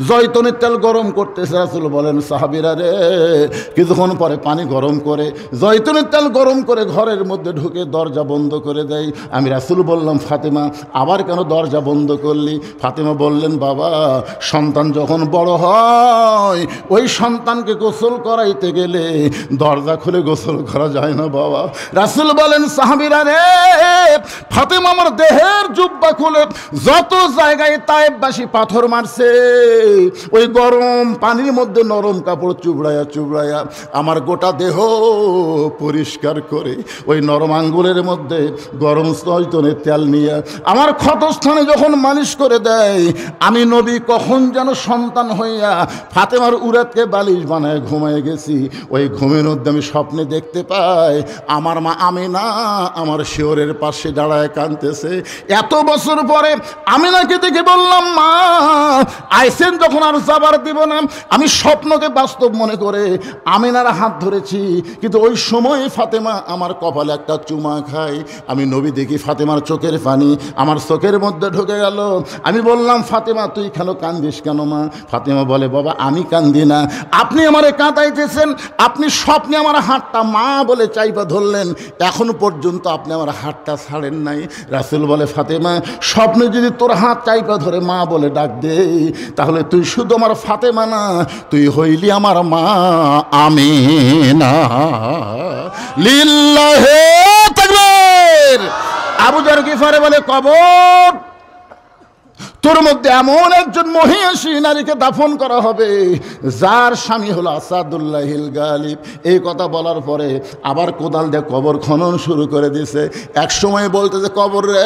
জয়তুনের তেল গরম করতেছে। রাসূল বলেন, সাহাবীরা রে, কিছুক্ষণ পরে পানি গরম করে জয়তুনের তেল গরম করে ঘরের মধ্যে ঢুকে দরজা বন্ধ করে দেয়। আমি রাসূল বললাম, ফাতেমা আবার কেন দরজা বন্ধ করলি? ফাতেমা বললেন, বাবা সন্তান যখন বড় হয়, ওই সন্তানকে গোসল করাইতে গেলে দরজা খুলে গোসল করা যায় না বাবা। রাসূল বলেন, সাহাবীরা রে, ফাতেমা আমার দেহের জুব্বা খুলে যত জায়গায় তায়েফবাসী পাথর মারছে, ওই গরম পানির মধ্যে নরম কাপড় চুবড়ায়া চুবড়ায়া আমার গোটা দেহ পরিষ্কার করে ওই নরম আঙ্গুলের মধ্যে গরম জয়তুনের তেল নিয়ে আমার ক্ষতস্থানে যখন মালিশ করে দেয়, আমি নবী কখন যেন সন্তান হইয়া ফাতেমার উরাতকে বালিশ বানায় ঘুমায় গেছি। ওই ঘুমের মধ্যে আমি স্বপ্নে দেখতে পাই আমার মা আমিনা আমার শিওরের পাশে দাঁড়ায় কাঁদতেছে। এত বছর পরে আমিনাকে দেখে বললাম, মা আইসেন যখন আর যাবার দিব না। আমি স্বপ্নকে বাস্তব মনে করে আমিনার হাত ধরেছি, কিন্তু ওই সময় ফাতেমা আমার কপালে একটা চুমা খায়। আমি নবী দেখি ফাতেমার চোখের পানি আমার চোখের মধ্যে ঢুকে গেল। আমি বললাম, ফাতেমা তুই কেন কান্দিস কেন মা? ফাতেমা বলে, বাবা আমি কান্দি না, আপনি আমারে কাঁদাইতেছেন, আপনি স্বপ্নে আমার হাতটা মা বলে চাইপা ধরলেন, এখন পর্যন্ত আপনি আমার হাতটা ছাড়েন নাই। রাসূল বলে, ফাতেমা, স্বপ্নে যদি তোর হাত চাইপা ধরে মা বলে ডাক দে, তাহলে তুই শুধু আমার ফাতেমা না, তুই হইলি আমার মা আমিনা। লিল্লাহি তাকবীর। আবু যর গিফারি বলে, কবর তোর মধ্যে এমন একজন মহিষী নারীকে দাফন করা হবে যার স্বামী হলো আসাদুল্লাহিল গালিব। এই কথা বলার পরে আবার কোদাল দিয়ে কবর খনন শুরু করে দিছে। এক সময় বলতেছে, কবর রে,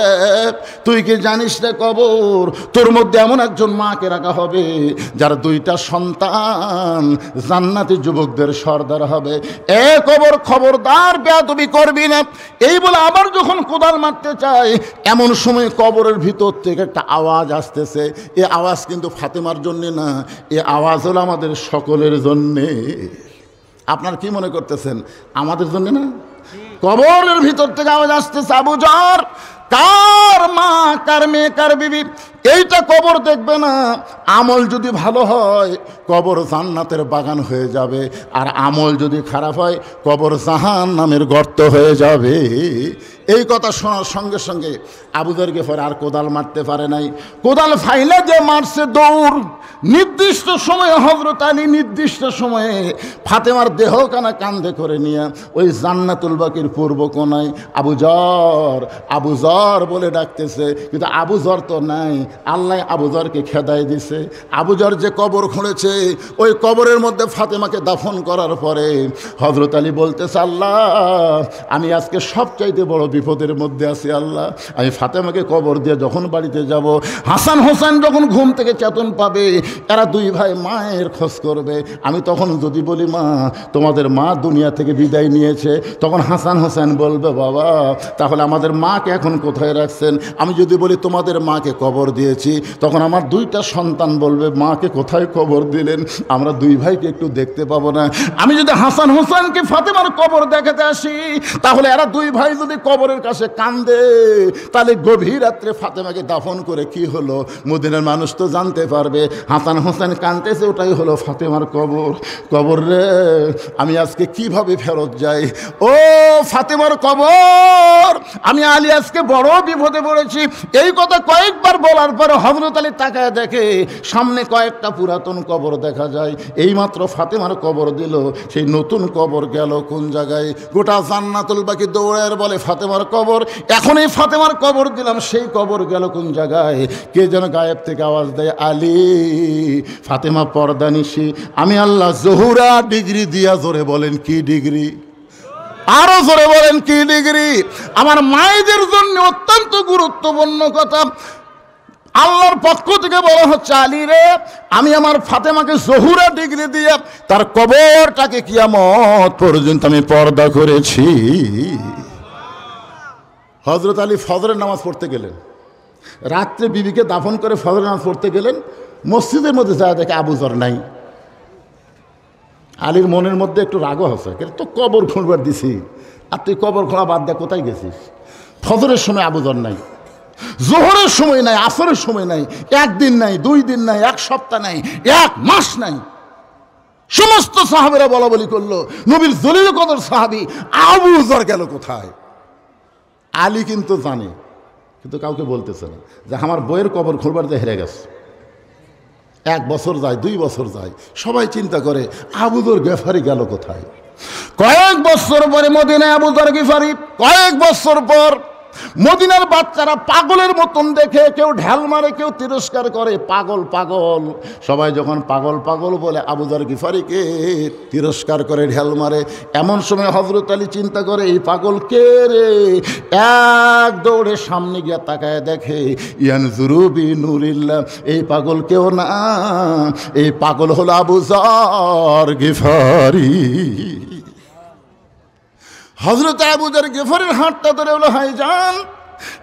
তুই কি জানিস রে কবর, তোর মধ্যে এমন একজন মাকে রাখা হবে যার 2টা সন্তান জান্নাতি যুবকদের সর্দার হবে। এ কবর, খবরদার বেয়াদবি করবি না। এই বলে আবার যখন কোদাল মারতে চায়, এমন সময় কবরের ভিতর থেকে একটা আওয়াজ আসতেছে। এ আওয়াজ কিন্তু ফাতেমার জন্যে না, এ আওয়াজ হলো আমাদের সকলের জন্যে। আপনার কি মনে করতেছেন আমাদের জন্য না? কবরের ভিতর থেকে আওয়াজ আসতেছে, আবু যর, কার মা, কার মেয়ে, কার বিবি, এইটা কবর দেখবে না। আমল যদি ভালো হয় কবর জান্নাতের বাগান হয়ে যাবে, আর আমল যদি খারাপ হয় কবর জাহান্নামের গর্ত হয়ে যাবে। এই কথা শোনার সঙ্গে সঙ্গে আবু যর গিফারি আর কোদাল মারতে পারে নাই। কোদাল ফাইলে যে মারছে দৌড়। নির্দিষ্ট সময়ে হযরত আলী নির্দিষ্ট সময়ে ফাতেমার দেহখানা কাঁধে করে নিয়ে ওই জান্নাতুল বাকির পূর্ব কোনায় আবু যর, আবু যর বলে ডাকতেছে, কিন্তু আবু যর তো নাই। আল্লাহ আবু যরকে খেদায় দিছে। আবু যর যে কবর খুঁড়েছে, ওই কবরের মধ্যে ফাতেমাকে দাফন করার পরে হযরত আলী বলতেছে, আল্লাহ, আমি আজকে সবচাইতে বড় বিপদের মধ্যে আছি। আল্লাহ, আমি ফাতেমাকে কবর দিয়ে যখন বাড়িতে যাব, হাসান হোসেন যখন ঘুম থেকে চেতন পাবে, এরা 2 ভাই মায়ের খোঁজ করবে। আমি তখন যদি বলি, মা, তোমাদের মা দুনিয়া থেকে বিদায় নিয়েছে, তখন হাসান হোসেন বলবে, বাবা, তাহলে আমাদের মাকে এখন কোথায় রাখছেন? আমি যদি বলি তোমাদের মাকে কবর দিয়েছি, তখন আমার 2টা সন্তান বলবে, মাকে কোথায় কবর দিলেন? আমরা 2 ভাইকে একটু দেখতে পাবো না। আমি যদি হাসান হোসেনকে ফাতেমার কবর দেখাতে আসি, তাহলে এরা 2 ভাই যদি কবরের কাছে কান্দে, তাহলে গভীর রাত্রে ফাতেমাকে দাফন করে কি হলো মদিনার মানুষ তো জানতে পারবে। হাসান হোসেন কাঁদতেছে, ওটাই হলো ফাতেমার কবর। কবর রে, আমি আজকে কিভাবে ফেরত যাই? ও ফাতেমার কবর, আমি আলী আজকে বড় বিপদে পড়েছি। এই কথা কয়েকবার বলার পরে হযরত আলী তাকায় দেখে সামনে কয়েকটা পুরাতন কবর দেখা যায়। এইমাত্র ফাতেমার কবর দিল, সেই নতুন কবর গেল কোন জায়গায়? গোটা জান্নাতুল বাকি দৌড়ের বলে ফাতেমার কবর। এখন এই ফাতেমার কবর দিলাম, সেই কবর গেল কোন জায়গায়? কে যেন গায়েব থেকে আওয়াজ দেয়, আলী, ফাতেমা পর্দানিশি। আমি আল্লাহ জহুরা ডিগ্রি দিয়া, জোরে বলেন কি ডিগ্রি? আরো জোরে বলেন কি ডিগ্রি? আমার মায়েদের জন্য অত্যন্ত গুরুত্বপূর্ণ কথা। আল্লাহর পক্ষ থেকে বলা হচ্ছে, আলী রে, আমি আমার ফাতেমাকে জহুরা ডিগ্রি দিয়ে তার কবরটাকে কিয়ামত পর্যন্ত আমি পর্দা করেছি। হযরত আলী ফজরের নামাজ পড়তে গেলেন, রাত্রে বিবিকে দাফন করে ফজরের নামাজ পড়তে গেলেন। মসজিদের মধ্যে যায় দেখে আবু যর নাই। আলীর মনের মধ্যে একটু রাগও হচ্ছে, তো কবর খুঁড়বার দিছি, আর তুই কবর খোঁড়া বাদ দিয়ে কোথায় গেছিস? ফজরের সময় আবু যর নাই, জোহরের সময় নাই, আসরের সময় নাই, 1 দিন নাই, 2 দিন নাই, 1 সপ্তাহ নাই, 1 মাস নাই। সমস্ত সাহাবীরা বলা বলি করলো, নবীর জলিল কদর সাহাবী আবু যর গেল কোথায়? আলী কিন্তু জানে, কিন্তু কাউকে বলতেছে না যে আমার বইয়ের কবর খুঁড়বার দিয়ে হেরে গেছে। 1 বছর যায়, 2 বছর যায়, সবাই চিন্তা করে আবু যর গিফারি গেল কোথায়? কয়েক বছর পরে মদিনায় আবু যর গিফারি, কয়েক বছর পর মদিনার বাচ্চারা পাগলের মতন দেখে, কেউ ঢাল মারে, কেউ তিরস্কার করে, পাগল পাগল। সবাই যখন পাগল পাগল বলে আবু যর গিফারিকে তিরস্কার করে, ঢাল মারে। এমন সময় হযরত আলী চিন্তা করে, এই পাগল কে রে? এক দৌড়ে সামনে গিয়ে তাকায় দেখে, ইয়ানজুরু বিনুরিল্লাহ, এই পাগল কেউ না, এই পাগল হলো আবু যর গিফারি। হযরত আবু যর গিফারির হাতটা ধরে বলে, ভাইজান,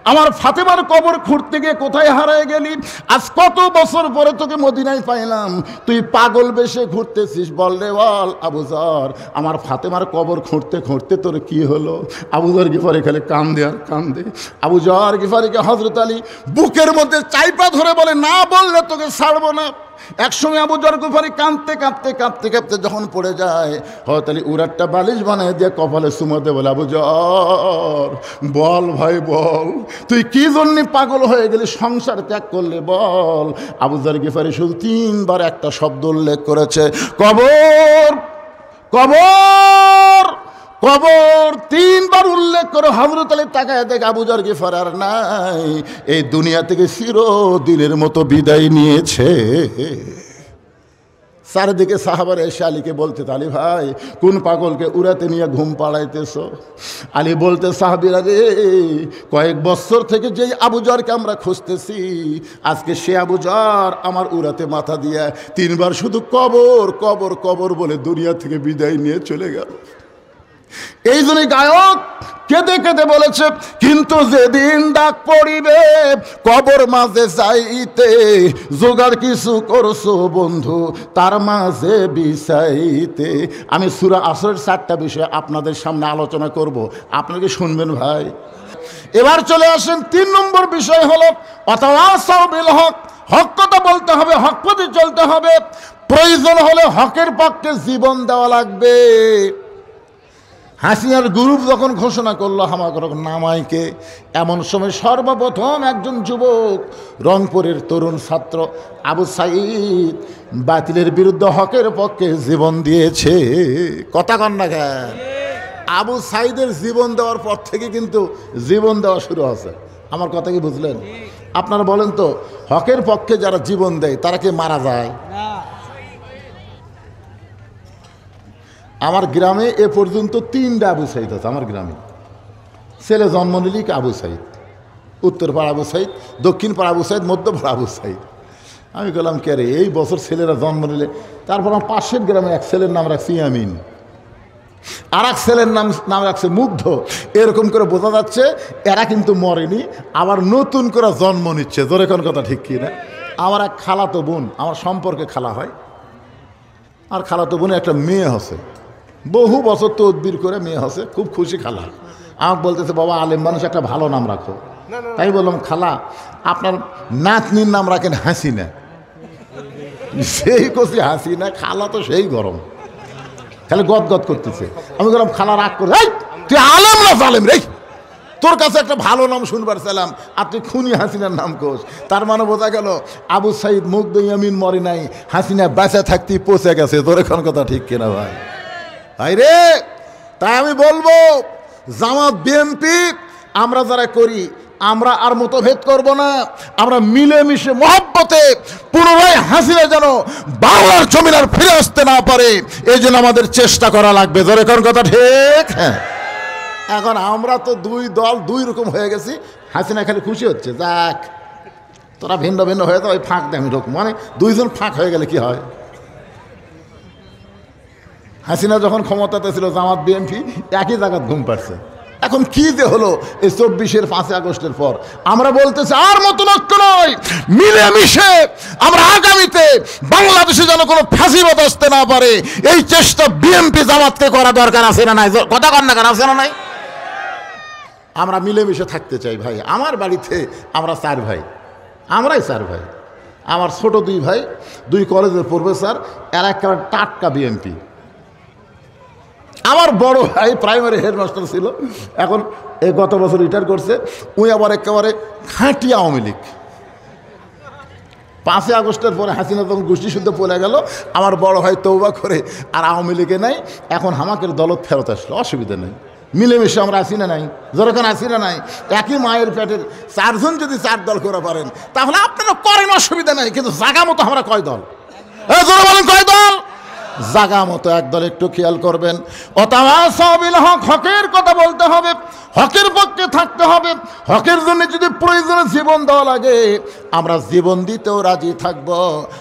আমার ফাতেমার কবর খুঁড়তে গিয়ে কোথায় হারায় গেলি? আজ কত বছর পরে তোকে মদিনায় পাইলাম, তুই পাগল বেশে ঘুরতেছিস, বল রে বল। আবু যর, আমার ফাতেমার কবর খুঁড়তে খুঁড়তে তোর কি হলো? আবু যর গিফারি খালি কান্দে আর কান্দে। আবু যর গিফারিকে হযরত আলী বুকের মধ্যে চাইপা ধরে বলে, না বললে তোকে ছাড়বো না। একসময় আবু যর গফারি কাঁদতে কাঁদতে কাঁদতে কাঁদতে যখন পড়ে যায়, হয়তো উড়ারটা বালিশ বানায় দিয়ে কপালে সুমতে বলে, আবু যর বল ভাই বল, তুই কি জন্য পাগল হয়ে গেলি, সংসার ত্যাগ করলে বল। আবু যর গফারি শুধু 3 বার একটা শব্দ উল্লেখ করেছে, কবর কবর কবর। 3 বার উল্লেখ করে হযরত আলী তাকায় দেখে আবু যর গফার আর নাই, এই দুনিয়া থেকে চিরদিনের মতো বিদায় নিয়েছে। চারিদিকে সাহাবারা এসে আলীকে বলতে, আলী ভাই কোন পাগলকে উড়াতে নিয়ে ঘুম পাড়াইতেছ? আলী বলতে, সাহাবীরা রে, কয়েক বছর থেকে যেই আবু যরকে আমরা খুঁজতেছি, আজকে সে আবু যর আমার উড়াতে মাথা দিয়ে 3 বার শুধু কবর কবর কবর বলে দুনিয়া থেকে বিদায় নিয়ে চলে গেল। এই জন্যই গায়ক কেঁদে কেঁদে বলেছে, কিন্তু যেদিন ডাক পড়িবে কবর মাঝে যাইতে, জোগাড় কিছু করছো বন্ধু তার মাঝে বিছাইতে। আমি সূরা আসরের 4টা বিষয় আপনাদের সামনে আলোচনা করব, আপনাকে শুনবেন ভাই। এবার চলে আসেন 3 নম্বর বিষয় হলো ওয়াতাওয়াসাউ বিল হক। হক কথা বলতে হবে, হক পথে চলতে হবে, প্রয়োজন হলে হকের পক্ষে জীবন দেওয়া লাগবে। হাসিনার গ্রুপ যখন ঘোষণা করলো হামাকর নামাইকে, এমন সময় সর্বপ্রথম একজন যুবক, রংপুরের তরুণ ছাত্র আবু সাঈদ বাতিলের বিরুদ্ধে হকের পক্ষে জীবন দিয়েছে। কথা কন না কেন? আবু সাঈদের জীবন দেওয়ার পর থেকে কিন্তু জীবন দেওয়া শুরু হয়েছে। আমার কথা কি বুঝলেন? আপনারা বলেন তো, হকের পক্ষে যারা জীবন দেয় তারা কি মারা যায়? আমার গ্রামে এ পর্যন্ত 3টা আবু সাঈদ আছে। আমার গ্রামে ছেলে জন্ম নিলিক আবু সাঈদ, উত্তর পাড়া আবু সাঈদ, দক্ষিণ পাড়া আবু সাঈদ, মধ্য পাড়া আবু সাঈদ। আমি বললাম, কে রে, এই বছর ছেলেরা জন্ম নিলে? তারপর আমার পাশের গ্রামে এক ছেলের নাম রাখছি ইয়ামিন, আর এক ছেলের নাম রাখছে মুগ্ধ। এরকম করে বোঝা যাচ্ছে এরা কিন্তু মরেনি, আবার নতুন করে জন্ম নিচ্ছে। জোরে কোন কথা ঠিক কি না? আমার এক খালাতো বোন, আমার সম্পর্কে খালা হয়, আর খালাতো বোনে একটা মেয়ে হচ্ছে, বহু বছর তদবির করে মেয়ে হচ্ছে, খুব খুশি খালা। আমাকে বলতেছে, বাবা আলেম মানুষ একটা ভালো নাম রাখো। তাই বললাম, খালা আপনার নাতনির নাম রাখেন হাসিনা। সেই কষি হাসিনা, খালা তো সেই গরম, খালি গদ গদ করতেছে। আমি বললাম, খালা রাগ করে, তুই আলেম না জালেম রে, তোর কাছে একটা ভালো নাম শুনবার চাইলাম আর তুই খুনি হাসিনার নাম কোস। তার মানে বোঝা গেল আবু সাঈদ মুগ্ধ ইয়ামিন মরে নাই, হাসিনা বেঁচে থাকতেই পচে গেছে। তোর এখন কথা ঠিক কিনা ভাই? ভাই রে, তাই আমি বলবো, জামাত বিএনপি আমরা যারা করি, আমরা আর মতভেদ করব না, আমরা মিলেমিশে মহব্বতে পুনরায় হাসিনা যেন বাংলার জমিন আর ফিরে আসতে না পারে, এই জন্য আমাদের চেষ্টা করা লাগবে। জোরে কোন কথা ঠিক? হ্যাঁ। এখন আমরা তো 2 দল 2 রকম হয়ে গেছি, হাসিনা খালি খুশি হচ্ছে, যাক তোরা ভিন্ন ভিন্ন হয়ে যাও, ওই ফাঁক দেয় আমি ঢুক, মানে 2 জন ফাঁক হয়ে গেলে কি হয়? হাসিনা যখন ক্ষমতাতে ছিল জামাত বিএনপি একই জায়গায় ঘুম পাচ্ছে। এখন কি যে হলো এই 24-এর 5 আগস্টের পর, আমরা বলতেছি আর মতো লক্ষ্য নয়, মিলেমিশে আমরা আগামীতে বাংলাদেশে যেন কোনো ফাঁসিবাদ আসতে না পারে, এই চেষ্টা বিএনপি জামাতকে করা দরকার আছে না নাই? কথা কন না কেন? আছে না নাই? আমরা মিলেমিশে থাকতে চাই ভাই। আমার বাড়িতে আমরা 4 ভাই, আমরাই 4 ভাই। আমার ছোট 2 ভাই 2 কলেজের প্রফেসর, এরা একেবারে টাটকা বিএনপি। আমার বড় ভাই প্রাইমারি হেডমাস্টার ছিল, এখন এই গত বছর রিটায়ার করছে। উনি আবার একেবারে খাঁটি আওয়ামী লীগ। 5 আগস্টের পরে হাসিনা যখন গোষ্ঠী শুদ্ধ পড়ে গেল, আমার বড় ভাই তৌবা করে আর আওয়ামী লীগে নাই, এখন হামাকের দলত ফেরত আসলো, অসুবিধা নেই। মিলেমিশে আমরা আসি না নাই? যখন আসি না নাই, একই মায়ের পেটের 4 জন যদি 4 দল করে পারেন, তাহলে আপনারা করেন, অসুবিধা নাই। কিন্তু জায়গা মতো আমরা কয় দল? জোরে বলেন, কয় দল? জাগা মতো একদল। একটু খেয়াল করবেন, ওয়াতাওয়াসাউ বিল হক, হকের কথা বলতে হবে, হকের পক্ষে থাকতে হবে। হকের জন্য যদি প্রয়োজনে জীবন দেওয়া লাগে, আমরা জীবন দিতেও রাজি থাকব,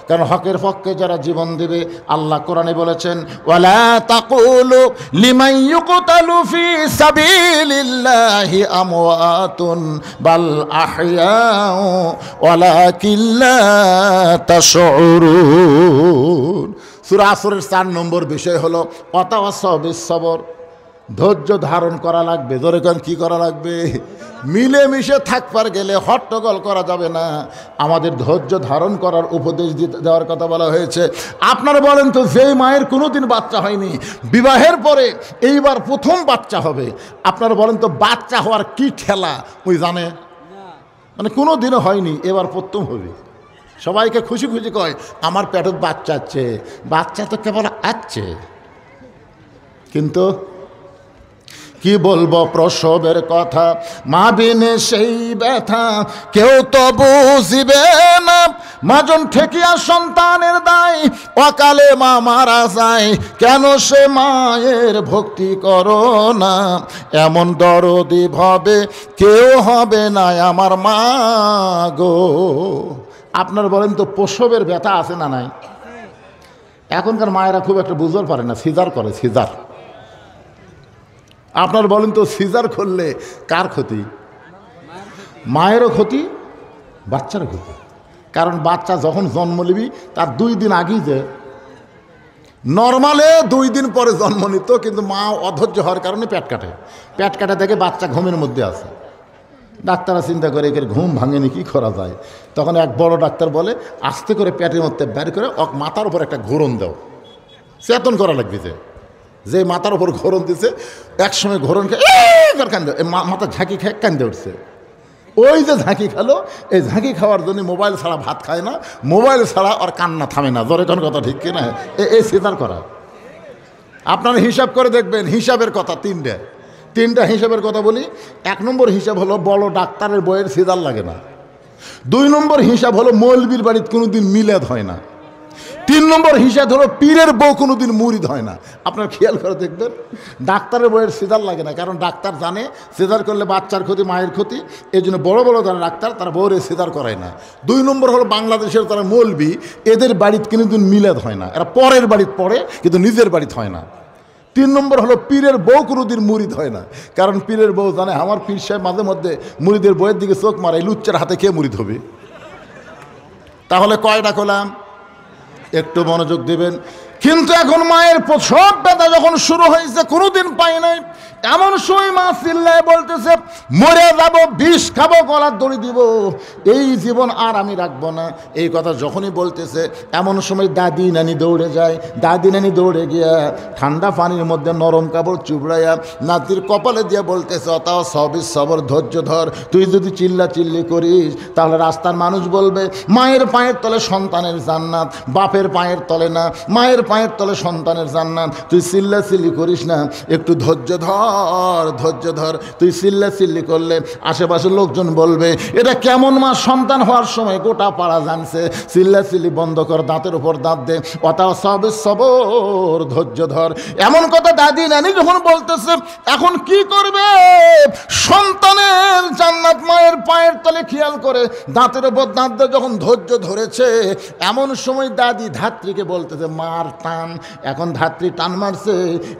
কারণ হকের পক্ষে যারা জীবন দেবে, আল্লাহ কোরআনে বলেছেন, ওয়ালা তাকুলু লিমান ইউকতালু ফি সাবিলিল্লাহি আমওয়াতুন বাল আহইয়াউ ওয়ালাকিন লা তাশউরুন। সূরা আসরের 4 নম্বর বিষয় হলো ওয়াতাওয়াসাউ বিস সবর। ধৈর্য ধারণ করা লাগবে। ধরে কেন কি করা লাগবে? মিলেমিশে থাকবার গেলে হট্টগোল করা যাবে না। আমাদের ধৈর্য ধারণ করার উপদেশ দেওয়ার কথা বলা হয়েছে। আপনারা বলেন তো, যেই মায়ের কোনোদিন বাচ্চা হয়নি, বিবাহের পরে এইবার প্রথম বাচ্চা হবে, আপনারা বলেন তো বাচ্চা হওয়ার কি ঠেলা ওই জানে? মানে কোনো দিনও হয়নি, এবার প্রথম হবে। সবাইকে খুশি খুশি কয় আমার পেটে বাচ্চা আছে, বাচ্চা তো কেবল আছে। কিন্তু কি বলবো প্রসবের কথা, মা বিনে সেই ব্যথা কেউ তো বুঝিবে না। মাজন ঠেকিয়া সন্তানের দায়, অকালে মা মারা যায়, কেন সে মায়ের ভক্তি করো না। এমন দরদি ভাবে কেউ হবে না আমার মা গো। আপনার বলেন তো প্রসবের ব্যথা আছে না নাই? এখনকার মায়েরা খুব একটা বুঝতে পারে না, সিজার করে, সিজার। আপনার বলেন তো সিজার করলে কার ক্ষতি? মায়েরও ক্ষতি, বাচ্চারও ক্ষতি। কারণ বাচ্চা যখন জন্ম নিবি তার 2 দিন আগেই যে নর্মালে 2 দিন পরে জন্ম নিত, কিন্তু মা অধৈর্য হওয়ার কারণে পেট কাটে। পেট কাটা দেখে বাচ্চা ঘুমের মধ্যে আছে। ডাক্তাররা চিন্তা করে এর ঘুম ভাঙেনি, কী করা যায়। তখন এক বড় ডাক্তার বলে, আস্তে করে পেটের মধ্যে বের করে মাথার উপর একটা ঘোরণ দাও, চেতন করা লাগবে। যে মাথার উপর ঘোরণ দিছে, একসময় ঘোরণ খেয়ে কান্দে, মাথা ঝাঁকি খেয়ে কান্দে উঠছে। ওই যে ঝাঁকি খেলো, এই ঝাঁকি খাওয়ার জন্য মোবাইল ছাড়া ভাত খায় না, মোবাইল ছাড়া আর কান্না থামে না। জোরে কোন কথা ঠিক কিনা? এই সিজার করা। আপনারা হিসাব করে দেখবেন, হিসাবের কথা তিনটা হিসাবের কথা বলি। 1 নম্বর হিসাব হলো বড় ডাক্তারের বইয়ের সিজার লাগে না। 2 নম্বর হিসাব হলো মৌলবীর বাড়িতে কোনোদিন মিলাদ হয় না। 3 নম্বর হিসাব হলো পীরের বউ কোনোদিন মুরিদ হয় না। আপনার খেয়াল করে দেখবেন, ডাক্তারের বইয়ের সিজার লাগে না, কারণ ডাক্তার জানে সিজার করলে বাচ্চার ক্ষতি, মায়ের ক্ষতি। এই জন্য বড় বড় যারা ডাক্তার তারা বউয়ের সিজার করায় না। 2 নম্বর হলো বাংলাদেশের যারা মৌলবী, এদের বাড়িতে কোনোদিন মিলাদ হয় না, এরা পরের বাড়িতে পড়ে কিন্তু নিজের বাড়িতে হয় না। 3 নম্বর হলো পীরের বউ কোনোদিন মুরিদ হয় না, কারণ পীরের বউ জানে আমার পীর সাহেব মাঝে মধ্যে মুরিদের বইয়ের দিকে চোখ মারে, লুচ্চার হাতে খেয়ে মুরিদ হবে। তাহলে কয়টা করলাম? একটু মনোযোগ দিবেন। কিন্তু এখন মায়ের প্রসব ব্যথা যখন শুরু হয়েছে, কোনোদিন পাই নাই, এমন সময় মা চিল্লায় বলতেছে মরে যাব, বিষ খাবো, গলার দড়ি দিব, এই জীবন আর আমি রাখবো না। এই কথা যখনই বলতেছে, এমন সময় দাদি নানি দৌড়ে যায়। দাদি নানি দৌড়ে গিয়া ঠান্ডা পানির মধ্যে নরম কাপড় চুবড়াইয়া নাতির কপালে দিয়ে বলতেছে, অতাও সবিস সবর, ধৈর্য ধর, তুই যদি চিল্লা চিল্লি করিস তাহলে রাস্তার মানুষ বলবে মায়ের পায়ের তলে সন্তানের জান্নাত, বাপের পায়ের তলে না, মায়ের পায়ের তলে সন্তানের জান্নাত। তুই চিল্লা চিল্লি করিস না, একটু ধৈর্য ধর। তুই চিল্লা চিল্লি করলে আশেপাশের লোকজন বলবে এটা কেমন মা, সন্তান হওয়ার সময় গোটা পাড়া জানছে। চিল্লা চিল্লি বন্ধ কর, দাঁতের উপর দাঁত দে, অতাও সবের সবর, ধৈর্য ধর। এমন কথা দাদি নানি যখন বলতেছে, এখন কি করবে? সন্তানের জান্নাত মায়ের পায়ের তলে খেয়াল করে দাঁতের উপর দাঁত দিয়ে যখন ধৈর্য ধরেছে, এমন সময় দাদি ধাত্রীকে বলতেছে মার টান। এখন ধাত্রী টান মারছে,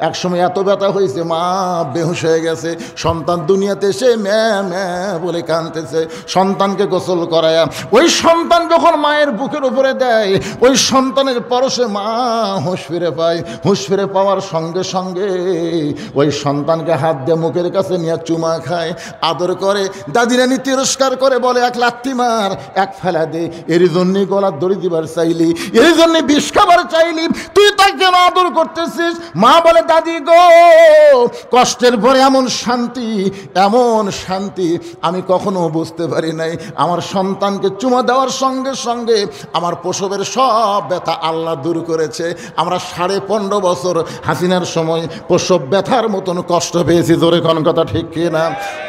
এক সময় এত ব্যথা হয়েছে মা বেহুশ হয়ে গেছে। সন্তান দুনিয়াতে এসে ম্যা ম্যা বলে কাঁদতেছে। সন্তানকে গোসল করায়া ওই সন্তান যখন মায়ের বুকের উপরে দেয়, ওই সন্তানের পরশে মা হুঁশ ফিরে পায়। হুঁশ ফিরে পাওয়ার সঙ্গে সঙ্গে ওই সন্তানকে হাত দিয়ে মুখের কাছে নিয়ে চুমা খায়, আদর করে। দাদি রানী তিরস্কার করে বলে, 1 লাথি মার, 1 ফেলা দে, এর জন্যই গলার দড়ি দিবার চাইলি, এর জন্য বিষ খাবার চাইলি, তুই তাকে কেন আদর করতেছিস? মা বলে, দাদি গো, কষ্টের পরে এমন শান্তি আমি কখনো বুঝতে পারি নাই। আমার সন্তানকে চুমা দেওয়ার সঙ্গে সঙ্গে আমার প্রসবের সব ব্যথা আল্লাহ দূর করেছে। আমরা 15.5 বছর হাসিনার সময় প্রসব ব্যথার মতন কষ্ট পেয়েছি। জোরে কোন কথা ঠিক কিনা?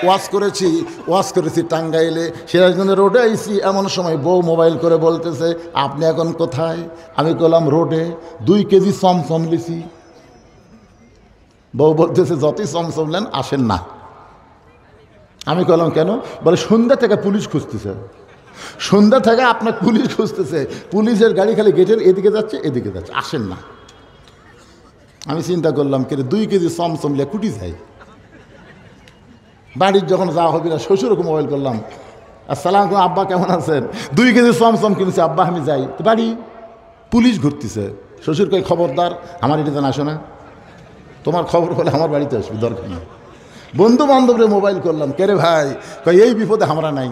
ওয়াজ করেছি টাঙ্গাইলে, সিরাজগঞ্জ রোডে আইছি। এমন সময় বউ মোবাইল করে বলতেছে, আপনি এখন কোথায়? আমি বললাম রোডে, 2 কেজি চমচম লিছি। বউ বলতেছে, যতই চমচম নেন আসেন না। আমি বললাম কেন? বলে সন্ধ্যা থেকে পুলিশ খুঁজতেছে, সন্ধ্যা থেকে আপনার পুলিশ খুঁজতেছে, পুলিশের গাড়ি খালি গেটের এদিকে যাচ্ছে, আসেন না। আমি চিন্তা করলাম, কে 2 কেজি চমচম লিয়ে কুটি যাই। বাড়ির যখন যাওয়া হবে না, শ্বশুরকে মোবাইল করলাম, আসসালাম আব্বা কেমন আছেন? 2 কেজি চমচম কিনেছে আব্বা, আমি যাই। তো বাড়ি পুলিশ ঘুরতেছে। শ্বশুরকে খবরদার, আমার এটা জানা আসো না। তোমার খবর হলে আমার বাড়িতে আসবি, দরকার নেই। বন্ধু বান্ধবরে মোবাইল করলাম, কেরে ভাই, কই এই বিপদে আমরা নাই।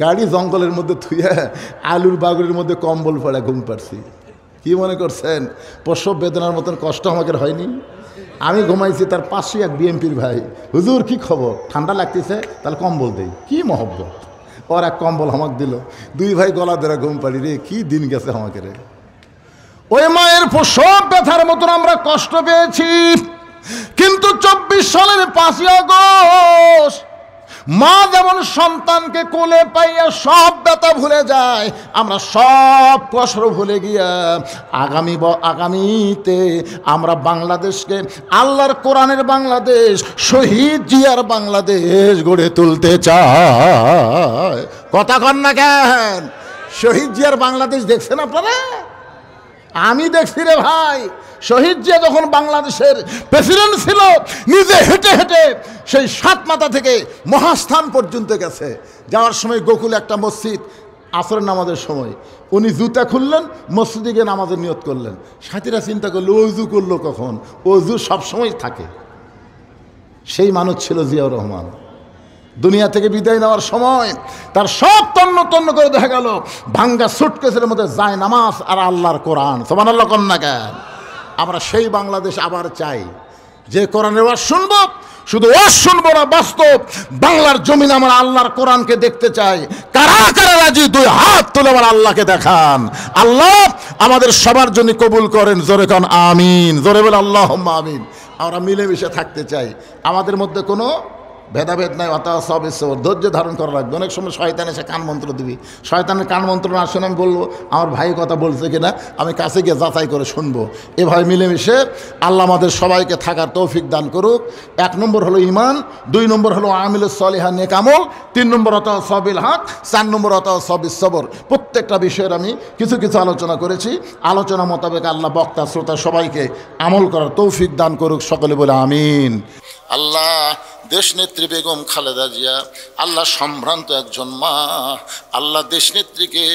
গাড়ি জঙ্গলের মধ্যে থুয়ে আলুর বাগুরের মধ্যে কম্বল পড়ে ঘুম পাড়ছি। কি মনে করছেন প্রসব বেদনার মতন কষ্ট আমাকে হয়নি? আমি ঘুমাইছি, তার পাশে এক বিএমপির ভাই, হুজুর কি খবর, ঠান্ডা লাগতেছে, তাহলে কম্বল দেই। কি মহব্বত, ওর এক কম্বল আমাকে দিল, দুই ভাই গলা ধরে ঘুম পাড়ি। রে কি দিন গেছে আমাকে রে। ওই মায়ের প্রসব ব্যথার মতন আমরা কষ্ট পেয়েছি, কিন্তু 24 সালের 5ই আগস্ট মা যেমন সন্তানকে কোলে পাইয়া সব ব্যথা ভুলে যায়, আমরা সব কষ্ট ভুলে গিয়া আগামীতে আমরা বাংলাদেশকে আল্লাহর কোরআনের বাংলাদেশ, শহীদ জিয়ার বাংলাদেশ গড়ে তুলতে চাই। কথা কন না কেন? শহীদ জিয়ার বাংলাদেশ দেখছেন আপনারা? আমি দেখছি রে ভাই। শহীদ জিয়া যখন বাংলাদেশের প্রেসিডেন্ট ছিল, নিজে হেঁটে হেঁটে সেই সাতমাথা থেকে মহাস্থান পর্যন্ত গেছে। যাওয়ার সময় গোকুলে একটা মসজিদ, আসরের নামাজের সময় উনি জুতা খুললেন, মসজিদে গিয়ে নামাজের নিয়ত করলেন। সাথীরা চিন্তা করলো অজু করলো কখন? অজু সবসময় থাকে। সেই মানুষ ছিল জিয়াউর রহমান। দুনিয়া থেকে বিদায় নেওয়ার সময় তার সব তন্ন তন্ন করে দেখা গেল ভাঙ্গা সুটকেসের মধ্যে যায় নামাজ আর আল্লাহর কোরআন। সুবহানাল্লাহ কন্যা কেন? আমরা সেই বাংলাদেশ আবার চাই, যে কোরআনের ওয়াজ শুনবো, শুধু ওয়াজ শুনবো না, বাস্তব বাংলার জমিন আমরা আল্লাহর কোরআনকে দেখতে চাই। কারা কারা রাজি? দুই হাত তুলে আমার আল্লাহকে দেখান। আল্লাহ আমাদের সবার জন্য কবুল করেন। জোরে কান আমিন, জোরে বলে আল্লাহুম্মা আমিন। আমরা মিলেমিশে থাকতে চাই, আমাদের মধ্যে কোনো ভেদাভেদ নাই। অত সব ঈশ্বর ধৈর্য ধারণ করা লাগবে। অনেক সময় শয়তান এসে কান মন্ত্র দিবি, শয়তানের কান মন্ত্র না শুনে আমি বলবো আমার ভাই কথা বলছে কিনা, আমি কাছে গিয়ে যাচাই করে শুনবো। এভাবে মিলেমিশে আল্লাহ আমাদের সবাইকে থাকার তৌফিক দান করুক। 1 নম্বর হলো ইমান, 2 নম্বর হলো আমিলুস সলিহা নেক আমল, 3 নম্বর অত সবিল হক, 4 নম্বর অত সবিস সবর। প্রত্যেকটা বিষয়ের আমি কিছু কিছু আলোচনা করেছি। আলোচনা মোতাবেক আল্লাহ বক্তা শ্রোতা সবাইকে আমল করার তৌফিক দান করুক। সকলে বলে আমিন। আল্লাহ দেশনেত্রী বেগম খালেদা জিয়া, আল্লাহ সম্ভ্রান্ত একজন মা, আল্লাহ দেশনেত্রীকে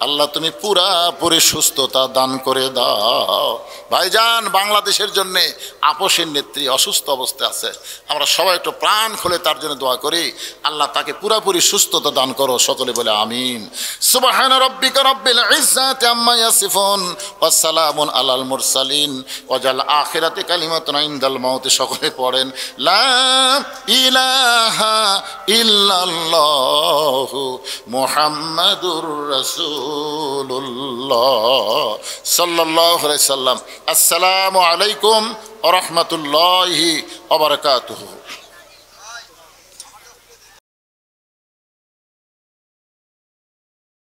আল্লাহ তুমি পুরাপুরি সুস্থতা দান করে দাও। ভাইজান, বাংলাদেশের জন্যে আপসের নেত্রী অসুস্থ অবস্থায় আছে, আমরা সবাই একটু প্রাণ খুলে তার জন্য দোয়া করি। আল্লাহ তাকে পুরাপুরি সুস্থতা দান করো। সকলে বলে আমিন। সুবহান রাব্বিকা রাব্বিল ইজ্জাতি আম্মা ইয়াসিফুন ওয়া সালামুন আলাল মুরসালিন ওয়াজাল আখিরাতি কালিমাতুন ইনদাল মাউত। সকলে পড়েন লা ইলাহা ইল্লাল্লাহু মুহাম্মাদুর রাসূলুল্লাহ সাল্লাল্লাহু আলাইহি সাল্লাম। আসসালামু আলাইকুম ওয়া রাহমাতুল্লাহি ওয়া বারাকাতুহু।